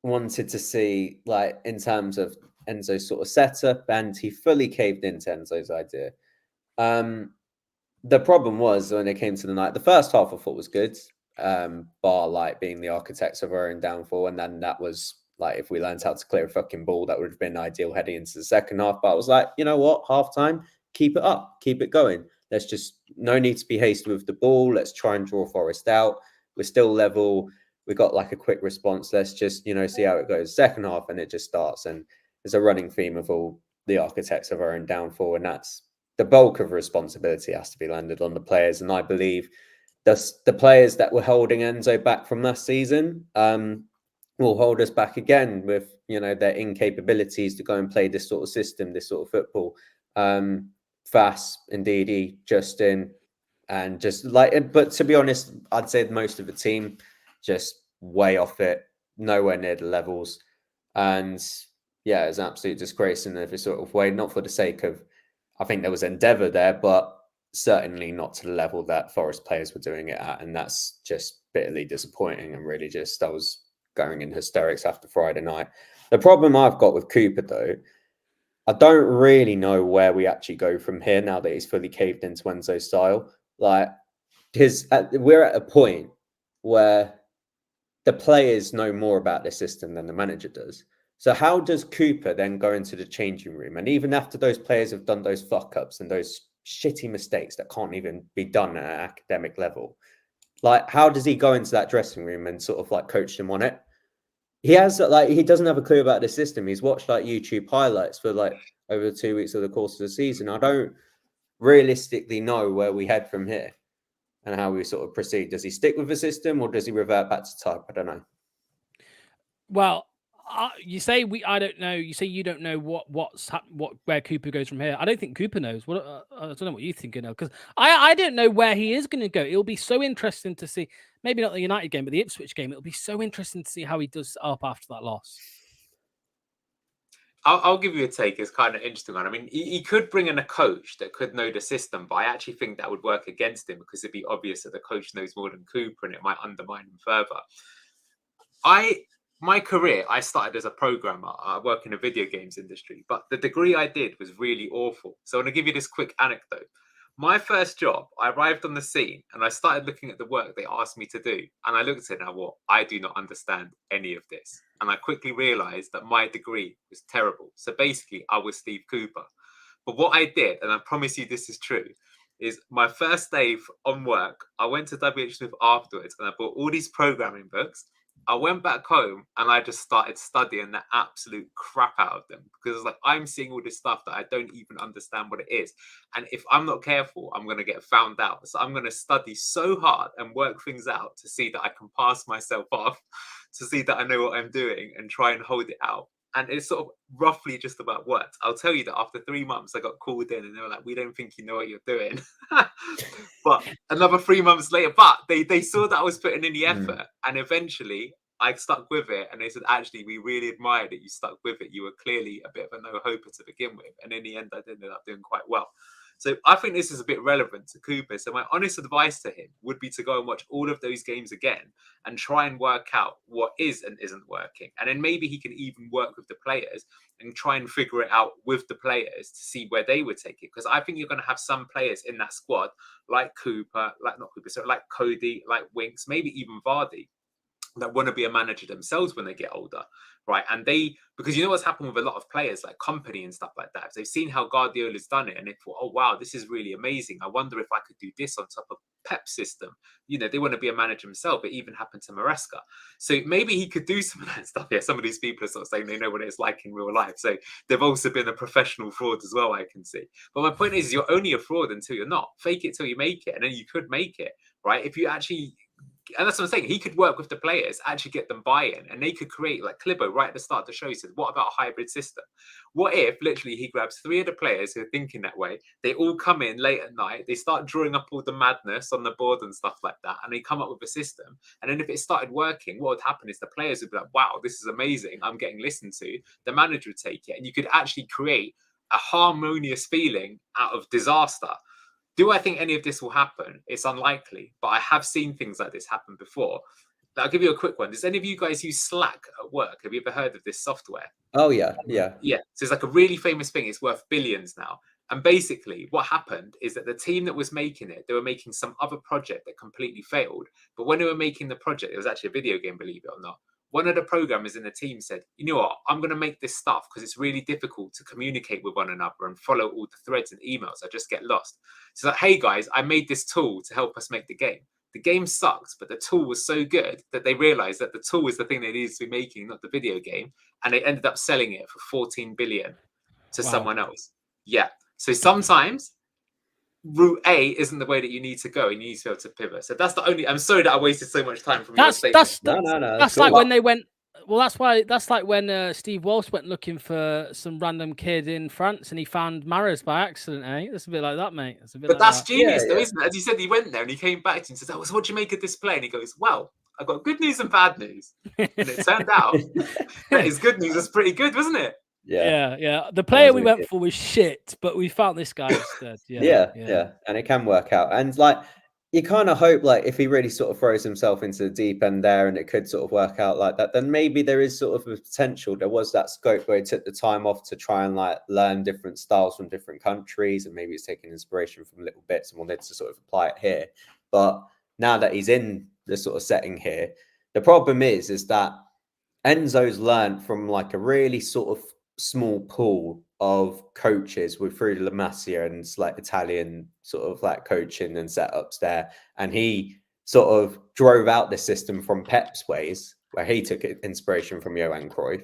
wanted to see, in terms of Enzo's sort of setup, and he fully caved into Enzo's idea. The problem was when it came to the night, the first half I thought was good. Bar being the architects of our own downfall, and then that was if we learned how to clear a fucking ball, that would have been ideal heading into the second half. But I was like, you know what, half time, keep it up, keep it going. Let's just no need to be hasty with the ball. Let's try and draw Forest out. We're still level. We got a quick response. Let's just see how it goes. Second half, and it just starts. And there's a running theme of all the architects of our own downfall, and that's the bulk of responsibility has to be landed on the players. And I believe the players that were holding Enzo back from last season will hold us back again with their incapabilities to go and play this sort of system, this sort of football. Fass, Ndidi, Justin, and but to be honest, I'd say most of the team just way off it, nowhere near the levels, and it's an absolute disgrace in every sort of way. Not for the sake of, I think there was endeavour there, but certainly not to the level that Forest players were doing it at, and that's just bitterly disappointing. And really, I was going in hysterics after Friday night. The problem I've got with Cooper, though, I don't really know where we actually go from here now that he's fully caved into Enzo's style. We're at a point where the players know more about the system than the manager does. So how does Cooper then go into the changing room? And even after those players have done those fuck-ups and those shitty mistakes that can't even be done at an academic level, how does he go into that dressing room and sort of coach them on it? he has like he doesn't have a clue about the system. He's watched like YouTube highlights for like over the 2 weeks of the course of the season. I don't realistically know where we head from here and how we sort of proceed. Does he stick with the system or does he revert back to type? I don't know. Well, you say I don't know. You say you don't know where Cooper goes from here. I don't think Cooper knows. What I don't know what you think, because I don't know where he is going to go. It'll be so interesting to see. Maybe not the United game, but the Ipswich game. It'll be so interesting to see how he does up after that loss. I'll give you a take. It's kind of interesting one. I mean, he could bring in a coach that could know the system, but I actually think that would work against him because it'd be obvious that the coach knows more than Cooper, and it might undermine him further. My career, I started as a programmer. I work in the video games industry, but the degree I did was really awful. So I'm going to give you this quick anecdote. My first job, I arrived on the scene and I started looking at the work they asked me to do. And I looked at it and I thought, I do not understand any of this. And I quickly realized that my degree was terrible. So basically, I was Steve Cooper. But what I did, and I promise you this is true, is my first day on work, I went to WH Smith afterwards and I bought all these programming books. I went back home and I just started studying the absolute crap out of them because it's like I'm seeing all this stuff that I don't even understand what it is. And if I'm not careful, I'm going to get found out. So I'm going to study so hard and work things out to see that I can pass myself off, to see that I know what I'm doing and try and hold it out. And it sort of roughly just about worked. I'll tell you that after 3 months, I got called in and they were like, we don't think you know what you're doing. But another 3 months later, but they saw that I was putting in the effort. And eventually I stuck with it. And they said, actually, we really admire that you stuck with it. You were clearly a bit of a no-hoper to begin with. And in the end, I ended up doing quite well. So I think this is a bit relevant to Cooper. So my honest advice to him would be to go and watch all of those games again and try and work out what is and isn't working. And then maybe he can even work with the players and try and figure it out with the players to see where they would take it. Because I think you're going to have some players in that squad like Cooper, like Cody, like Winks, maybe even Vardy, that want to be a manager themselves when they get older, right? And because you know what's happened with a lot of players like Company and stuff like that, they've seen how Guardiola's done it and they thought, oh wow, this is really amazing. I wonder if I could do this on top of Pep's system. You know, they want to be a manager themselves. It even happened to Maresca. So maybe he could do some of that stuff. Yeah, some of these people are sort of saying they know what it's like in real life. So they've also been a professional fraud as well, I can see. But my point is, you're only a fraud until you're not. Fake it till you make it, and then you could make it, right? If you actually... And that's what I'm saying. He could work with the players, actually get them buy-in, and they could create, like Clibbo right at the start of the show, he said, what about a hybrid system? What if literally he grabs 3 of the players who are thinking that way, they all come in late at night, they start drawing up all the madness on the board and stuff like that, and they come up with a system. And then if it started working, what would happen is the players would be like, wow, this is amazing, I'm getting listened to. The manager would take it, and you could actually create a harmonious feeling out of disaster. Do I think any of this will happen? It's unlikely, but I have seen things like this happen before. I'll give you a quick one. Does any of you guys use Slack at work? Have you ever heard of this software? Oh, yeah. Yeah. So it's like a really famous thing. It's worth billions now. And basically what happened is that the team that was making it, they were making some other project that completely failed. But when they were making the project, it was actually a video game, believe it or not. One of the programmers in the team said, you know what, I'm going to make this stuff because it's really difficult to communicate with one another and follow all the threads and emails. I just get lost. So like, hey guys, I made this tool to help us make the game. The game sucked, but the tool was so good that they realized that the tool is the thing they needed to be making, not the video game. And they ended up selling it for 14 billion to someone else. Yeah. So sometimes route A isn't the way that you need to go, and you need to be able to pivot. So that's the only. I'm sorry that I wasted so much time from your statement. That's like when they went. Well, that's like when Steve Walsh went looking for some random kid in France and he found Mahrez by accident. That's a bit like that, mate. But that's genius, though, isn't it? As you said, he went there and he came back to him and said, "Oh, so what do you make of this play?" And he goes, "Well, I've got good news and bad news." And it turned out that his good news was pretty good, wasn't it? Yeah. The player we went for was shit, but we found this guy instead. Yeah. And it can work out. And like, you kind of hope, like, if he really sort of throws himself into the deep end there and it could sort of work out like that, then maybe there is sort of a potential. There was that scope where he took the time off to try and like learn different styles from different countries, and maybe he's taking inspiration from little bits and wanted to sort of apply it here. But now that he's in the sort of setting here, the problem is that Enzo's learned from like a really sort of small pool of coaches with through La Masia and like Italian sort of like coaching and setups there, and he sort of drove out the system from Pep's ways where he took inspiration from Johan Cruyff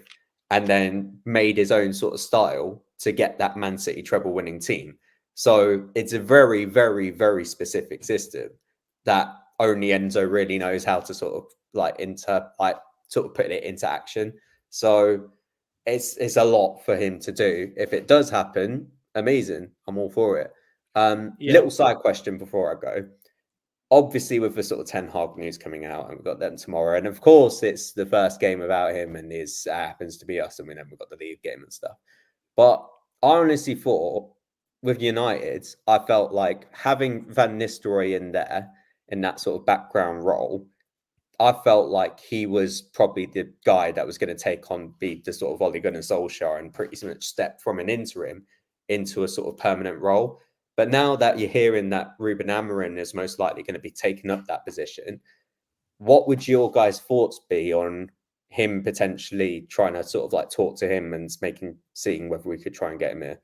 and then made his own sort of style to get that Man City treble-winning team. So it's a very, very, very specific system that only Enzo really knows how to sort of put it into action. So it's a lot for him to do. If it does happen, amazing. I'm all for it. Little side question before I go. Obviously, with the sort of Ten Hag news coming out, and we've got them tomorrow, and of course, it's the first game without him, and it happens to be us, and then we've got the league game and stuff. But I honestly thought with United, I felt like having Van Nistelrooy in there in that sort of background role, I felt like he was probably the guy that was going to be the sort of Ole Gunnar Solskjaer and pretty much step from an interim into a sort of permanent role. But now that you're hearing that Ruben Amorim is most likely going to be taking up that position, what would your guys' thoughts be on him potentially trying to sort of like talk to him and seeing whether we could try and get him here?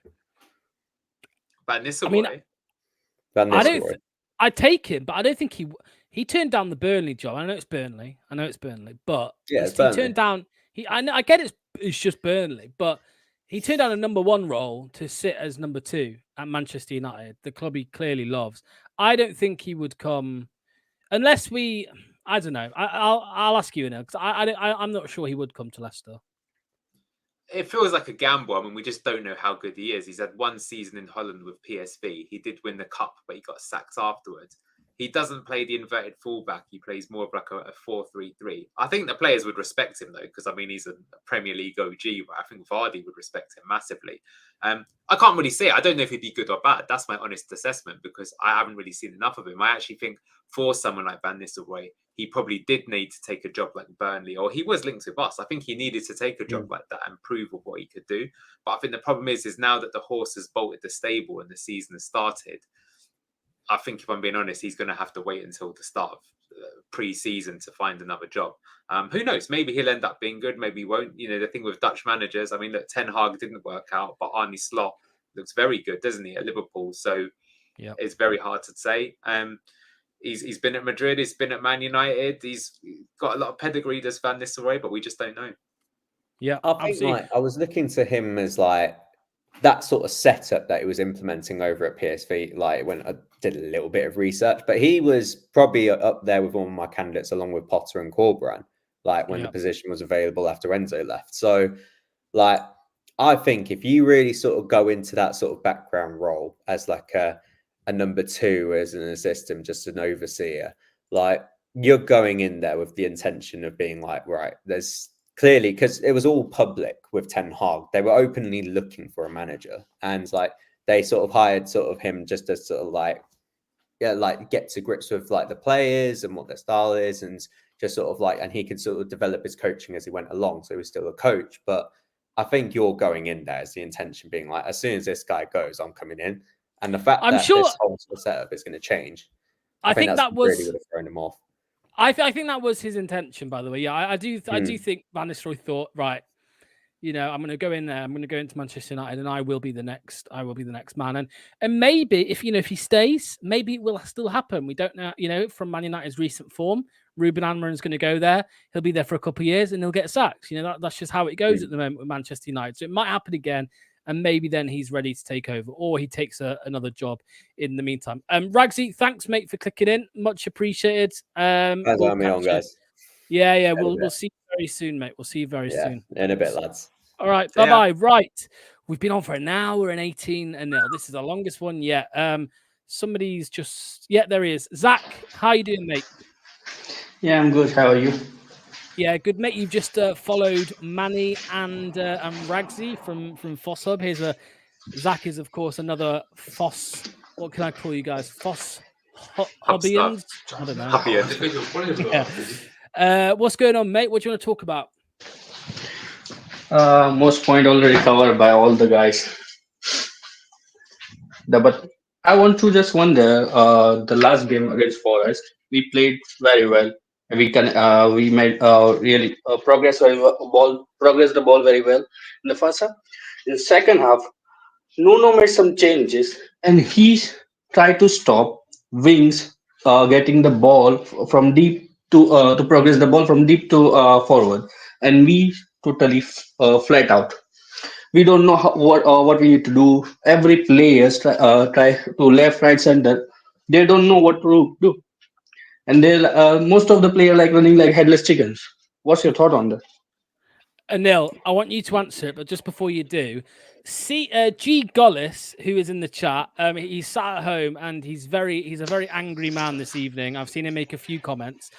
Van Nistelrooy. I take him, but I don't think he turned down the Burnley job. I know it's Burnley, but yeah, he turned down. I get it's just Burnley, but he turned down a number 1 role to sit as number 2 at Manchester United, the club he clearly loves. I don't think he would come unless we. I don't know. I'll ask you now because I'm not sure he would come to Leicester. It feels like a gamble. I mean, we just don't know how good he is. He's had 1 season in Holland with PSV. He did win the cup, but he got sacked afterwards. He doesn't play the inverted fullback. He plays more of like a 4-3-3. I think the players would respect him, though, because, I mean, he's a Premier League OG. But I think Vardy would respect him massively. I can't really say. I don't know if he'd be good or bad. That's my honest assessment because I haven't really seen enough of him. I actually think for someone like Van Nistelrooy, he probably did need to take a job like Burnley, or he was linked with us. I think he needed to take a job like that and prove what he could do. But I think the problem is now that the horse has bolted the stable and the season has started, I think if I'm being honest, he's going to have to wait until the start of pre-season to find another job. Who knows? Maybe he'll end up being good. Maybe he won't. You know, the thing with Dutch managers, I mean, look, Ten Hag didn't work out, but Arne Slot looks very good, doesn't he, at Liverpool? So it's very hard to say. He's been at Madrid. He's been at Man United. He's got a lot of pedigree, does Van Nistelrooy, but we just don't know. Yeah, I think I was looking to him as like that sort of setup that he was implementing over at PSV. Like when I did a little bit of research, but he was probably up there with all my candidates, along with Potter and Corberán. Like when the position was available after Enzo left. So, like I think if you really sort of go into that sort of background role as like a number 2 as an assistant, just an overseer, like you're going in there with the intention of being like, right, there's clearly, because it was all public with Ten Hag, they were openly looking for a manager, and like they sort of hired sort of him just to sort of like get to grips with like the players and what their style is, and just sort of like, and he could sort of develop his coaching as he went along, so he was still a coach. But I think you're going in there as the intention being like, as soon as this guy goes, I'm coming in. And the fact that this whole setup is going to change, I think that really would have thrown him off. I think that was his intention, by the way. Yeah, I do think Van Nistelrooy thought, right, you know, I'm going to go in there. I'm going to go into Manchester United, and I will be the next man. And maybe if he stays, maybe it will still happen. We don't know. You know, from Man United's recent form, Ruben Amorim's going to go there. He'll be there for a couple of years, and he'll get sacked. You know, that's just how it goes at the moment with Manchester United. So it might happen again. And maybe then he's ready to take over, or he takes another job in the meantime. Ragsy, thanks, mate, for clicking in. Much appreciated. Guys. Yeah. We'll see you very soon, mate. We'll see you very soon. In a bit, lads. All right. Bye-bye. Right. We've been on for an hour and 18 and this is the longest one yet. Somebody's just... Yeah, there he is. Zach, how you doing, mate? Yeah, I'm good. How are you? Yeah, good, mate. You've just followed Manny and Ragsy from Foss Hub. Zach is, of course, another Foss. What can I call you guys? Foss Hubbians? I don't know. Yeah. What's going on, mate? What do you want to talk about? Most point already covered by all the guys. But I want to just wonder, the last game against Forest, we played very well. We made really progress the ball very well in the first half. In the second half, Nuno made some changes, and he tried to stop wings getting the ball from deep to progress the ball from deep to forward, and we totally flat out. We don't know what we need to do. Every players try to left, right, center. They don't know what to do, and they most of the player like running like headless chickens. What's your thought on that? Anil, I want you to answer it, but just before you do, see G Gullis, who is in the chat, he's sat at home and he's a very angry man this evening. I've seen him make a few comments.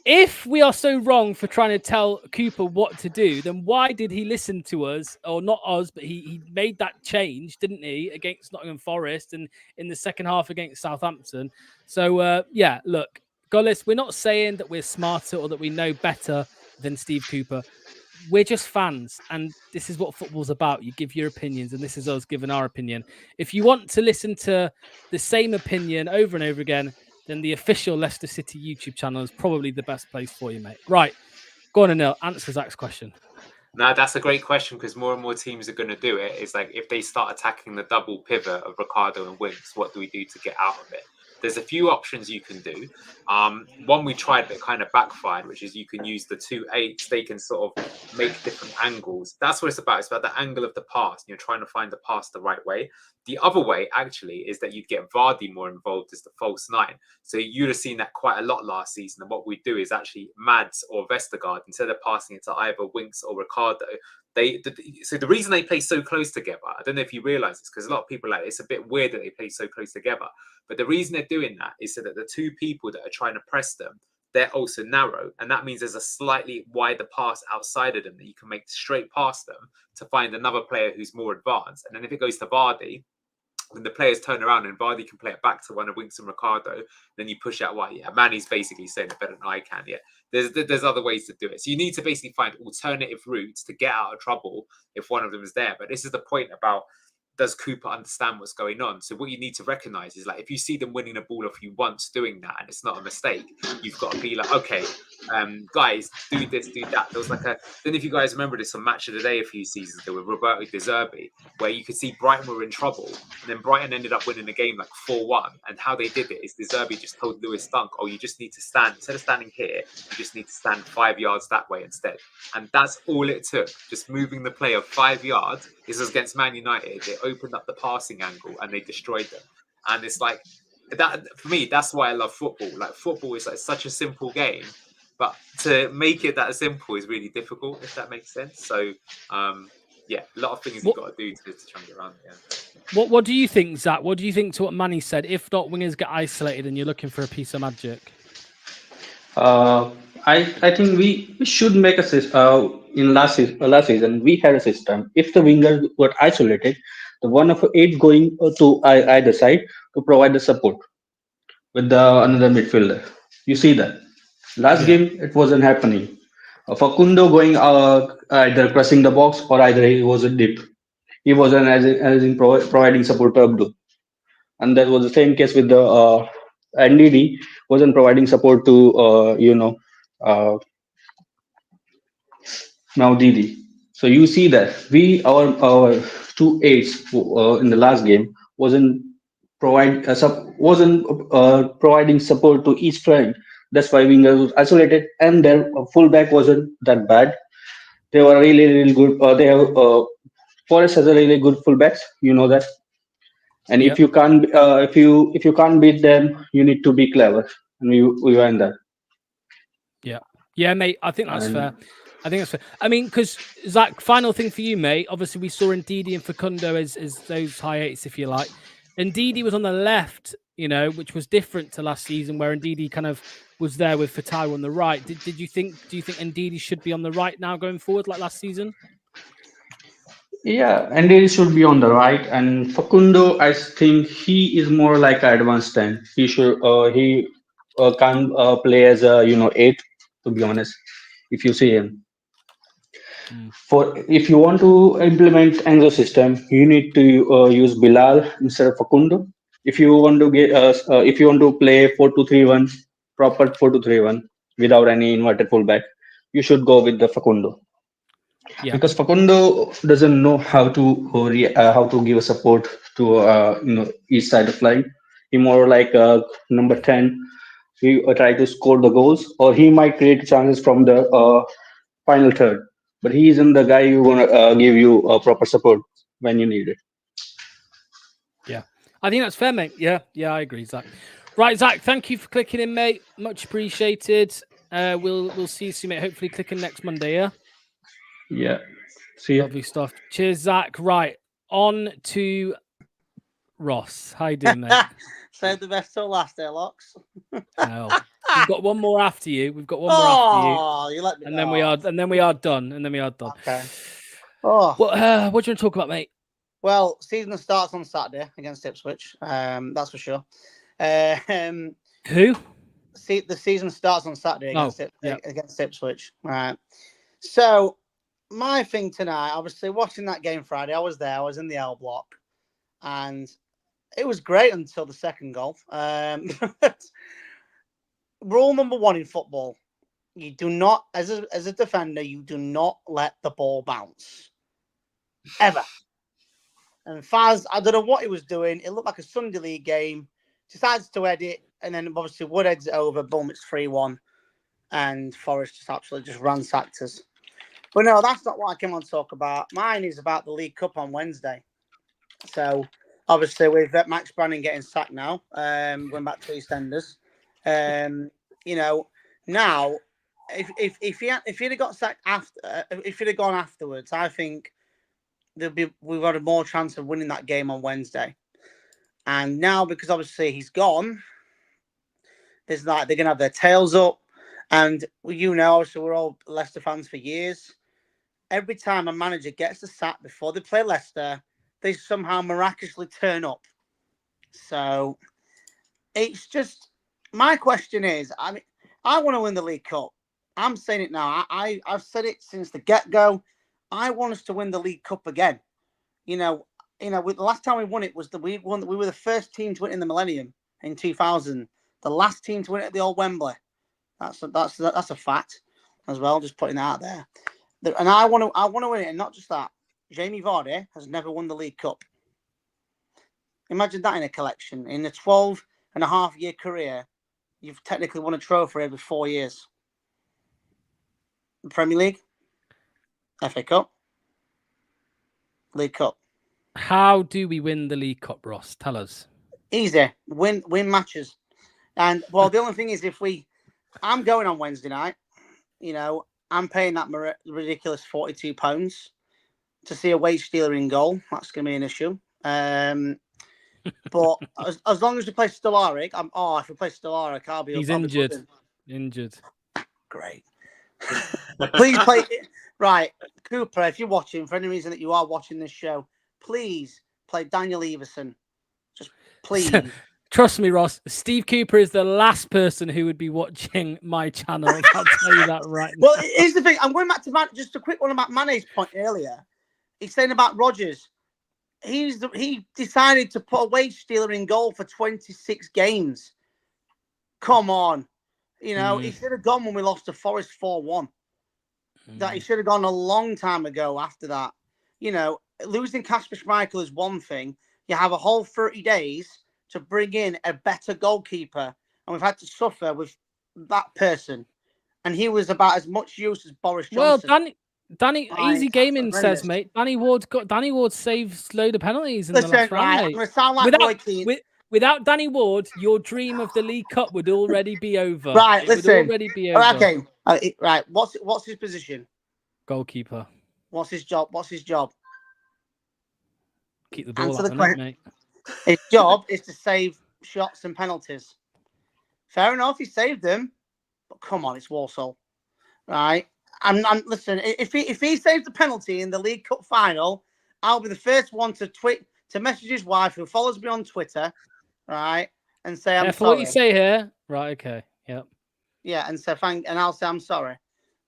If we are so wrong for trying to tell Cooper what to do, then why did he listen to us, or not us, but he made that change, didn't he, against Nottingham Forest and in the second half against Southampton? So, yeah, look, Gullis, we're not saying that we're smarter or that we know better than Steve Cooper. We're just fans, and this is what football's about. You give your opinions, and this is us giving our opinion. If you want to listen to the same opinion over and over again, then the official Leicester City YouTube channel is probably the best place for you, mate. Right. Go on, Anil. Answer Zach's question. No, that's a great question, because more and more teams are going to do it. It's like, if they start attacking the double pivot of Ricardo and Winks, what do we do to get out of it? There's a few options you can do. One we tried that kind of backfired, which is you can use the 2-8s. They can sort of make different angles. That's what it's about. It's about the angle of the pass. You're trying to find the pass the right way. The other way, actually, is that you'd get Vardy more involved as the false nine. So you'd have seen that quite a lot last season. And what we do is actually Mads or Vestergaard, instead of passing it to either Winks or Ricardo, so the reason they play so close together, I don't know if you realize this, because a lot of people are like, it's a bit weird that they play so close together. But the reason they're doing that is so that the two people that are trying to press them, they're also narrow. And that means there's a slightly wider pass outside of them that you can make straight past them to find another player who's more advanced. And then if it goes to Vardy, when the players turn around and Vardy can play it back to one of Winks and Ricardo, then you push out wide. Yeah, Manny's basically saying it better than I can. Yeah, there's other ways to do it. So you need to basically find alternative routes to get out of trouble if one of them is there. But this is the point about, does Cooper understand what's going on? So what you need to recognize is, like, if you see them winning a ball off you once doing that and it's not a mistake, you've got to be like, okay, guys, do this, do that. There was like then if you guys remember this on Match of the Day a few seasons ago with Roberto De Zerbi, where you could see Brighton were in trouble, and then Brighton ended up winning the game like 4-1. And how they did it is De Zerbi just told Lewis Dunk, oh, you just need to stand, instead of standing here, you just need to stand 5 yards that way instead. And that's all it took, just moving the player 5 yards. This was against Man United. They opened up the passing angle and they destroyed them. And it's like, that for me, that's why I love football. Like, football is like such a simple game, but to make it that simple is really difficult, if that makes sense. So yeah, a lot of things you've got to do to try and get around it. Yeah. What do you think, Zach? What do you think to what Manny said? If not, wingers get isolated and you're looking for a piece of magic. I think we should make a system. In last season, we had a system. If the wingers got isolated, the one of 8 going to either side to provide the support with another midfielder. You see that last game it wasn't happening. Facundo going either crossing the box or either he was a dip. He wasn't as in providing support to Abdul, and that was the same case with the NDD wasn't providing support to now Didi. So you see that our 2 8s in the last game wasn't providing support to each flank. That's why wingers was isolated, and their fullback wasn't that bad. They were really good. They have Forest has a really good fullbacks. You know that. And if you can't if you can't beat them, you need to be clever, and we were in that. Yeah, mate. I think that's fair. I mean, because Zach, final thing for you, mate. Obviously, we saw Ndidi and Facundo as those high 8s, if you like. Ndidi was on the left, which was different to last season, where Ndidi kind of was there with Fatawu on the right. Do you think Ndidi should be on the right now going forward, like last season? Yeah, Ndidi should be on the right, and Facundo, I think he is more like an advanced 10. He should can play as a 8. To be honest, if you see him. If you want to implement Enzo system, you need to use Bilal instead of Facundo. If you want to play 4-2-3-1, proper 4-2-3-1 without any inverted fullback, you should go with the Facundo. Yeah. Because Facundo doesn't know how to give a support to each side of line. He more like number 10 he try to score the goals, or he might create chances from the final third. But he isn't the guy who gonna give you proper support when you need it. Yeah, I think that's fair, mate. Yeah, I agree, Zach. Right, Zach, thank you for clicking in, mate. Much appreciated. We'll see you soon, mate. Hopefully clicking next Monday, yeah? Yeah. See ya. Lovely stuff. Cheers, Zach. Right, on to Ross. How you doing, mate? Save the best till last, there, Lox. No. We've got one more after you. You let me. And then we are done. Okay. Oh. What do you want to talk about, mate? Well, season starts on Saturday against Ipswich. That's for sure. Who? The season starts on Saturday against Ipswich. Right. So my thing tonight, obviously watching that game Friday, I was there. I was in the L block, and it was great until the second goal. Rule number one in football: you do not, as a defender, you do not let the ball bounce ever. And Faz, I don't know what he was doing. It looked like a Sunday League game. Decides to head it, and then obviously Wood heads it over. Boom, it's 3-1. And Forest just absolutely just ransacked us. But no, that's not what I came on to talk about. Mine is about the League Cup on Wednesday. So, obviously, with Max Brannan getting sacked now, going back to EastEnders. Now, if he'd have got sacked after, if he'd have gone afterwards, I think we've got a more chance of winning that game on Wednesday. And now, because obviously he's gone, there's like they're gonna have their tails up. And obviously we're all Leicester fans for years. Every time a manager gets the sack before they play Leicester, they somehow miraculously turn up. So it's just my question is, I want to win the League Cup. I'm saying it now. I've said it since the get-go. I want us to win the League Cup again. The last time we won it was we were the first team to win it in the Millennium in 2000. The last team to win it at the old Wembley. That's a fact as well. Just putting that out there. And I want to win it, and not just that. Jamie Vardy has never won the League Cup. Imagine that in a collection. In a 12-and-a-half-year career, you've technically won a trophy every 4 years. The Premier League, FA Cup, League Cup. How do we win the League Cup, Ross? Tell us. Easy. Win matches. And, well, the only thing is I'm going on Wednesday night. I'm paying that ridiculous £42 to see a wage stealer in goal. That's going to be an issue. But as long as we play Stellarik, if we play Stellarik, I'll be... He's injured. Injured. Great. Please play... Right, Cooper, if you're watching, for any reason that you are watching this show, please play Daniel Everson. Just please. Trust me, Ross. Steve Cooper is the last person who would be watching my channel. I'll tell you that right now. Well, here's the thing. I'm going back to just a quick one about Mane's point earlier. He's saying about Rodgers. He decided to put a wage stealer in goal for 26 games. Come on. He should have gone when we lost to Forest 4-1. That he should have gone a long time ago after that. Losing Kasper Schmeichel is one thing. You have a whole 30 days to bring in a better goalkeeper, and we've had to suffer with that person. And he was about as much use as Boris Johnson. Well, Danny, easy gaming says, mate. Danny Ward saves load of penalties in the last round, mate. I'm gonna sound like Roy Keane. Without Danny Ward, your dream of the League Cup would already be over. Right, listen. Would already be over. Okay. Right. What's his position? Goalkeeper. What's his job? Keep the ball up, mate. His job is to save shots and penalties. Fair enough, he saved them, but come on, it's Walsall, right? Listen. If he saves the penalty in the League Cup final, I'll be the first one to message his wife, who follows me on Twitter, right, and say I'm sorry. What you say here, right? Okay, yep. Yeah, and say and I'll say I'm sorry.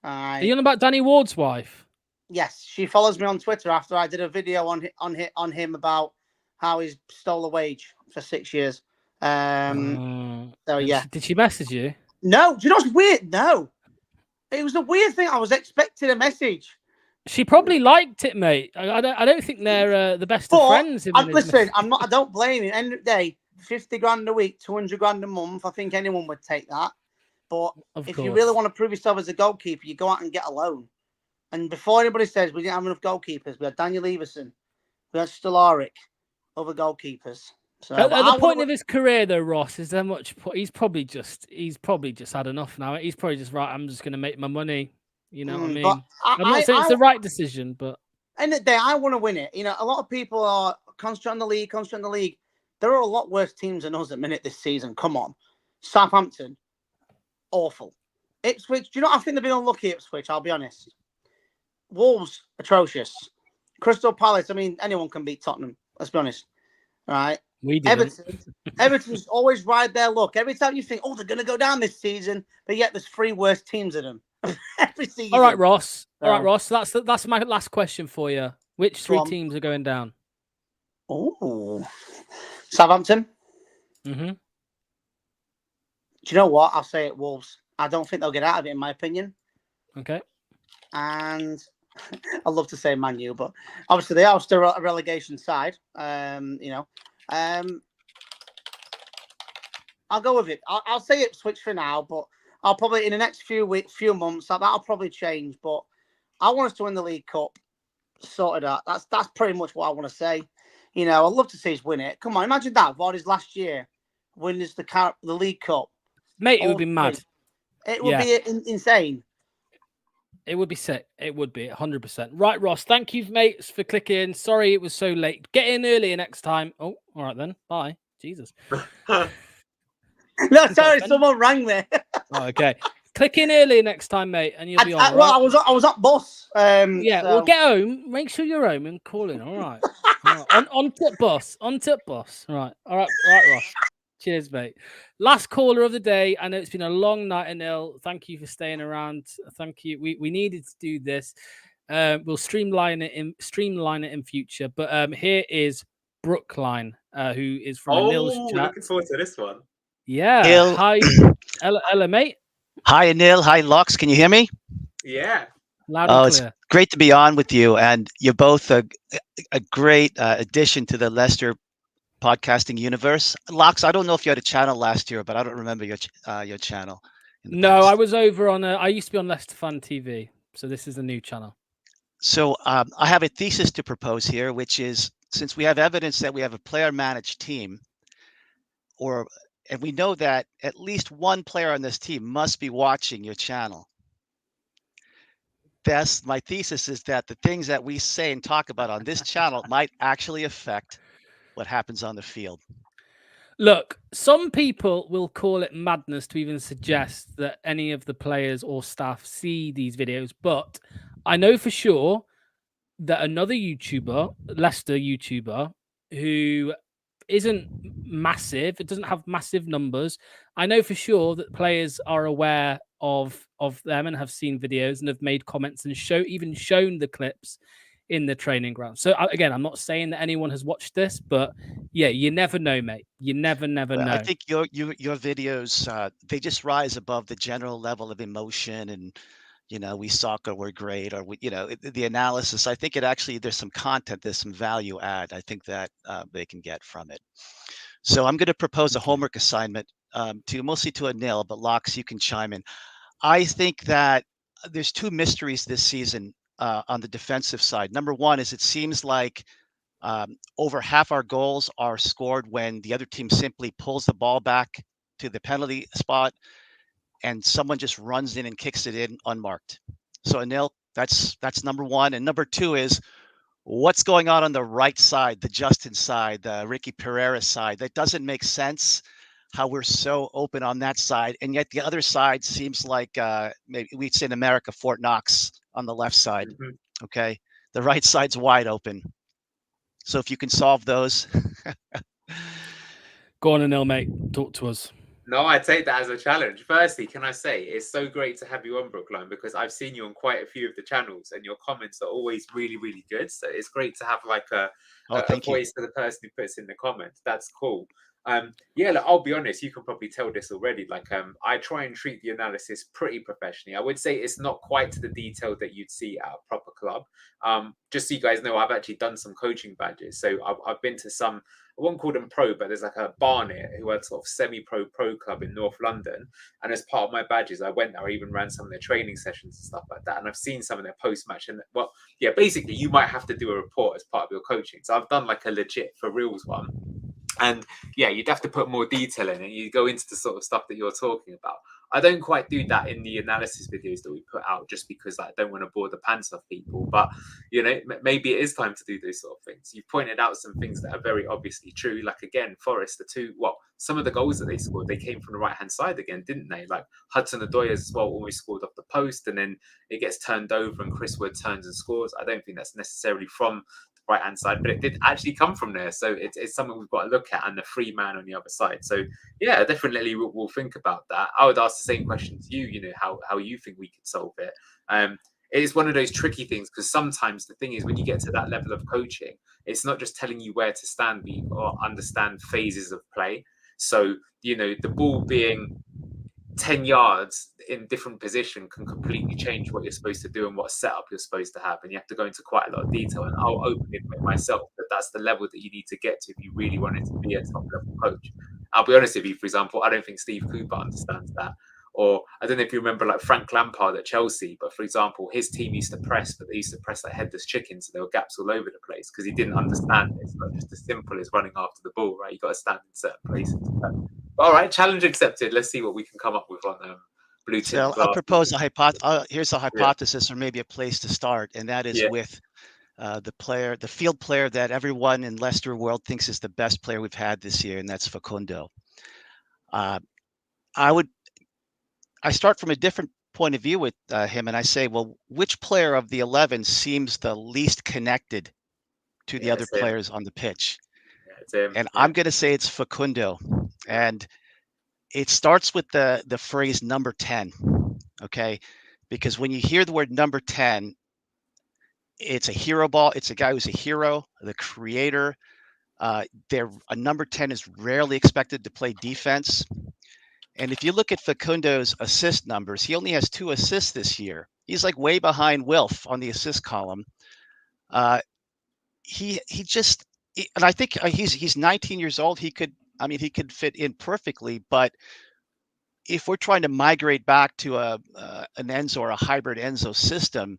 Are you on about Danny Ward's wife? Yes, she follows me on Twitter after I did a video on him about how he's stole a wage for 6 years. So yeah. Did she message you? No. Do you know what's weird? No. It was a weird thing. I was expecting a message. She probably liked it, mate. I don't think they're the best of friends. Listen, I don't blame him. End of the day, 50 grand a week, 200 grand a month. I think anyone would take that. But Of if course. you really want to prove yourself as a goalkeeper, you go out and get a loan. And before anybody says we didn't have enough goalkeepers, we had Daniel Everson, we had Stellarik, other goalkeepers. So At the point of his career, though, Ross, is there much? He's probably just had enough now. He's probably just right. I'm just going to make my money. You know what I mean? I'm not saying it's the right decision, but end of the day, I want to win it. You know, a lot of people are concentrating on the league, There are a lot worse teams than us at the minute this season. Come on, Southampton, awful. Ipswich, do you know? I think they've been unlucky. Ipswich, I'll be honest. Wolves, atrocious. Crystal Palace. I mean, anyone can beat Tottenham. Let's be honest. All right. We didn't. Everton's always ride their luck. Every time you think, oh, they're going to go down this season, but yet there's 3 worse teams in them. Every season. All right, Ross. That's my last question for you. Which 3 teams are going down? Oh, Southampton. Mm-hmm. Do you know what? I'll say it, Wolves. I don't think they'll get out of it, in my opinion. Okay. And I'd love to say Man U, but obviously they are still a relegation side. I'll go with it. I'll say Ipswich for now, but I'll probably in the next few months that'll probably change. But I want us to win the League Cup. Sorted out. That's pretty much what I want to say. You know, I'd love to see us win it. Come on, imagine that. Vardy's last year wins the League Cup. Mate, it would be mad. It would be insane. It would be sick. It would be 100%. Right, Ross. Thank you, mates, for clicking. Sorry it was so late. Get in earlier next time. Oh, all right then. Bye. Jesus. No, sorry, someone rang me. Okay. Click in earlier next time, mate, and you'll be on. Right? Well, I was at bus. Well, get home. Make sure you're home and call in. All right. All right. On tip bus. On tip bus. All right. All right, Ross. Cheers, mate. Last caller of the day. I know it's been a long night, Anil. Thank you for staying around. Thank you. We needed to do this. We'll streamline it in future. But here is Brookline, who is from Anil's chat. Looking forward to this one. Yeah. Hill. Hi, Ella, mate. Hi, Anil. Hi, Lox. Can you hear me? Yeah. Loud and clear. It's great to be on with you, and you're both a great addition to the Leicester podcasting universe. Lox, I don't know if you had a channel last year, but I don't remember your channel. No, I was over on. I used to be on Leicester Fan TV, so this is a new channel. So I have a thesis to propose here, which is since we have evidence that we have a player-managed team, and we know that at least one player on this team must be watching your channel. My thesis is that the things that we say and talk about on this channel might actually affect what happens on the field. Look, some people will call it madness to even suggest that any of the players or staff see these videos, but I know for sure that another YouTuber, Leicester YouTuber, who isn't massive, it doesn't have massive numbers. I know for sure that players are aware of them and have seen videos and have made comments and even shown the clips in the training ground. So again, I'm not saying that anyone has watched this, but yeah, you never know, mate. You never know. I think your videos they just rise above the general level of emotion and we suck or we're great or the analysis. I think there's some content, there's some value add. I think that they can get from it. So I'm going to propose a homework assignment mostly to Anil, but Lox, you can chime in. I think that there's 2 mysteries this season on the defensive side. Number one is it seems like over half our goals are scored when the other team simply pulls the ball back to the penalty spot and someone just runs in and kicks it in unmarked. So Anil, that's number one. And number 2 is what's going on the right side, the Justin side, the Ricky Pereira side. That doesn't make sense how we're so open on that side. And yet the other side seems like maybe we'd say in America, Fort Knox on the left side. Mm-hmm. Okay. The right side's wide open. So if you can solve those. Go on, Anil, mate. Talk to us. No, I take that as a challenge. Firstly, can I say it's so great to have you on, Brookline, because I've seen you on quite a few of the channels and your comments are always really, really good. So it's great to have like a voice for the person who puts in the comments. That's cool. Yeah, look, I'll be honest, you can probably tell this already. Like, I try and treat the analysis pretty professionally. I would say it's not quite to the detail that you'd see at a proper club. Just so you guys know, I've actually done some coaching badges. So I've been to some, I won't call them pro, but there's like a Barnet who had sort of semi-pro club in North London. And as part of my badges, I went there, I even ran some of their training sessions and stuff like that. And I've seen some of their post-match. And well, yeah, basically you might have to do a report as part of your coaching. So I've done like a legit for reals one. And yeah, you'd have to put more detail in it. You go into the sort of stuff that you're talking about. I don't quite do that in the analysis videos that we put out, just because I don't want to bore the pants off people. But, you know, maybe it is time to do those sort of things. You've pointed out some things that are very obviously true. Like, again, Forest, some of the goals that they scored, they came from the right-hand side again, didn't they? Like Hudson-Odoi as well almost scored off the post, and then it gets turned over and Chris Wood turns and scores. I don't think that's necessarily from right hand side, but it did actually come from there, so it's something we've got to look at, and the free man on the other side. So yeah, definitely we'll think about that. I would ask the same question to you, you know, how you think we could solve it. It is one of those tricky things, because sometimes the thing is, when you get to that level of coaching, it's not just telling you where to stand, but you've got to understand phases of play. So, you know, the ball being 10 yards in different position can completely change what you're supposed to do and what setup you're supposed to have, and you have to go into quite a lot of detail. And I'll openly admit myself that that's the level that you need to get to if you really wanted to be a top level coach. I'll be honest with you, for example, I don't think Steve Cooper understands that. Or I don't know if you remember like Frank Lampard at Chelsea, but for example, his team used to press, but they used to press like headless chickens, so there were gaps all over the place because he didn't understand it. It's not just as simple as running after the ball, right? You got to stand in certain places. All right, challenge accepted. Let's see what we can come up with on Blue Tip. So I'll propose a hypothesis. Here's a hypothesis, or maybe a place to start, and that is with the field player that everyone in Leicester world thinks is the best player we've had this year, and that's Facundo. I start from a different point of view with him, and I say, well, which player of the 11 seems the least connected to the other players on the pitch? And I'm going to say it's Facundo. And it starts with the phrase number 10, okay? Because when you hear the word number 10, it's a hero ball. It's a guy who's a hero, the creator. A number 10 is rarely expected to play defense. And if you look at Facundo's assist numbers, he only has 2 assists this year. He's like way behind Wilf on the assist column. He just, and I think he's 19 years old. He could fit in perfectly. But if we're trying to migrate back to an Enzo or a hybrid Enzo system,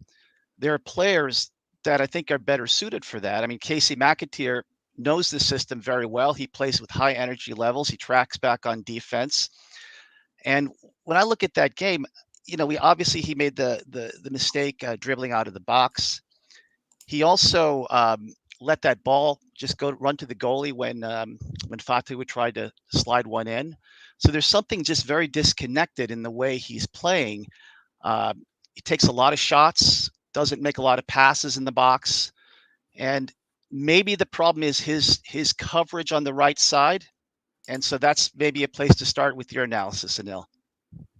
there are players that I think are better suited for that. I mean, Casey McAteer knows the system very well. He plays with high energy levels. He tracks back on defense. And when I look at that game, you know, he made the mistake dribbling out of the box. He also let that ball just run to the goalie when Fatu tried to slide one in. So there's something just very disconnected in the way he's playing. He takes a lot of shots, doesn't make a lot of passes in the box, and maybe the problem is his coverage on the right side. And so that's maybe a place to start with your analysis, Anil.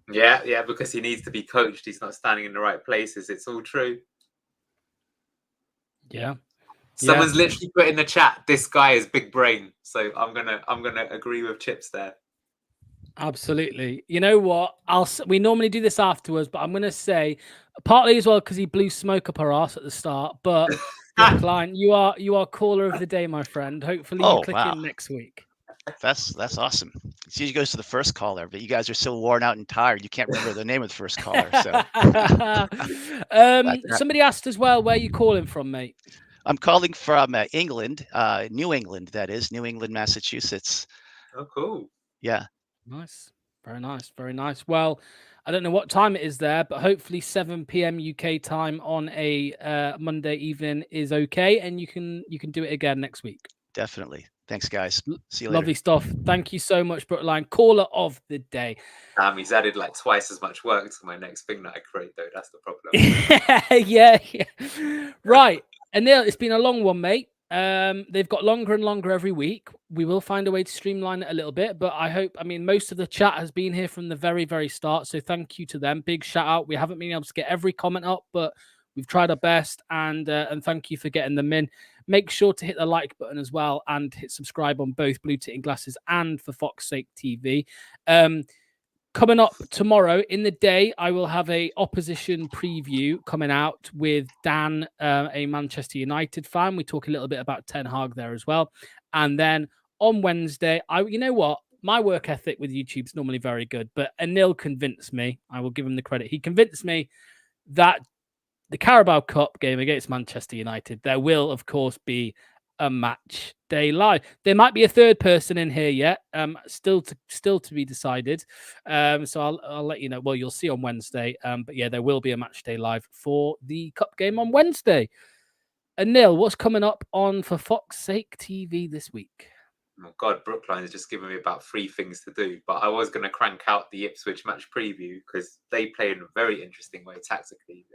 Yeah, because he needs to be coached. He's not standing in the right places. It's all true. Yeah. Someone's literally put in the chat, this guy is big brain. So I'm gonna agree with Chips there. Absolutely. You know what? We normally do this afterwards, but I'm gonna say partly as well because he blew smoke up our ass at the start. But Klein, you are caller of the day, my friend. Hopefully you click in next week. That's awesome. It usually goes to the first caller, but you guys are so worn out and tired, you can't remember the name of the first caller. So somebody asked as well, where you calling from, mate? I'm calling from England, New England, that is, New England, Massachusetts. Oh, cool. Yeah. Nice. Very nice. Very nice. Well, I don't know what time it is there, but hopefully 7 p.m. UK time on a Monday evening is okay, and you can do it again next week. Definitely. Thanks, guys. See you later. Lovely stuff. Thank you so much, Brookline. Caller of the day. He's added like twice as much work to my next thing that I create, though. That's the problem. yeah. Right. Anil, it's been a long one, mate. They've got longer and longer every week. We will find a way to streamline it a little bit, but most of the chat has been here from the very, very start. So thank you to them. Big shout out. We haven't been able to get every comment up, but we've tried our best, and thank you for getting them in. Make sure to hit the like button as well and hit subscribe on both Blue Tick and Glasses and for Fox's Sake TV. Coming up tomorrow in the day, I will have a opposition preview coming out with Dan, a Manchester United fan. We talk a little bit about Ten Hag there as well. And then on Wednesday, you know what? My work ethic with YouTube is normally very good, but Anil convinced me. I will give him the credit. He convinced me that the Carabao Cup game against Manchester United, there will, of course, be a match day live. There might be a third person in here yet, still to be decided. So I'll let you know. Well, you'll see on Wednesday. But yeah, there will be a match day live for the cup game on Wednesday. Anil, what's coming up on For Fox's Sake TV this week? Oh God, Brookline has just given me about 3 things to do, but I was going to crank out the Ipswich match preview because they play in a very interesting way tactically.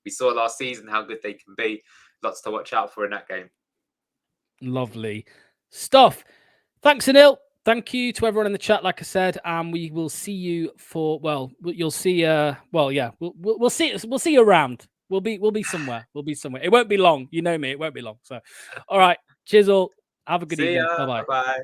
We saw last season how good they can be. Lots to watch out for in that game. Lovely stuff. Thanks, Anil. Thank you to everyone in the chat. Like I said, we will see you for. Well, you'll see. Well, yeah, we'll see. We'll see you around. We'll be somewhere. We'll be somewhere. It won't be long. You know me. It won't be long. So, all right. Cheers, all. Have a good evening. Bye bye. Bye.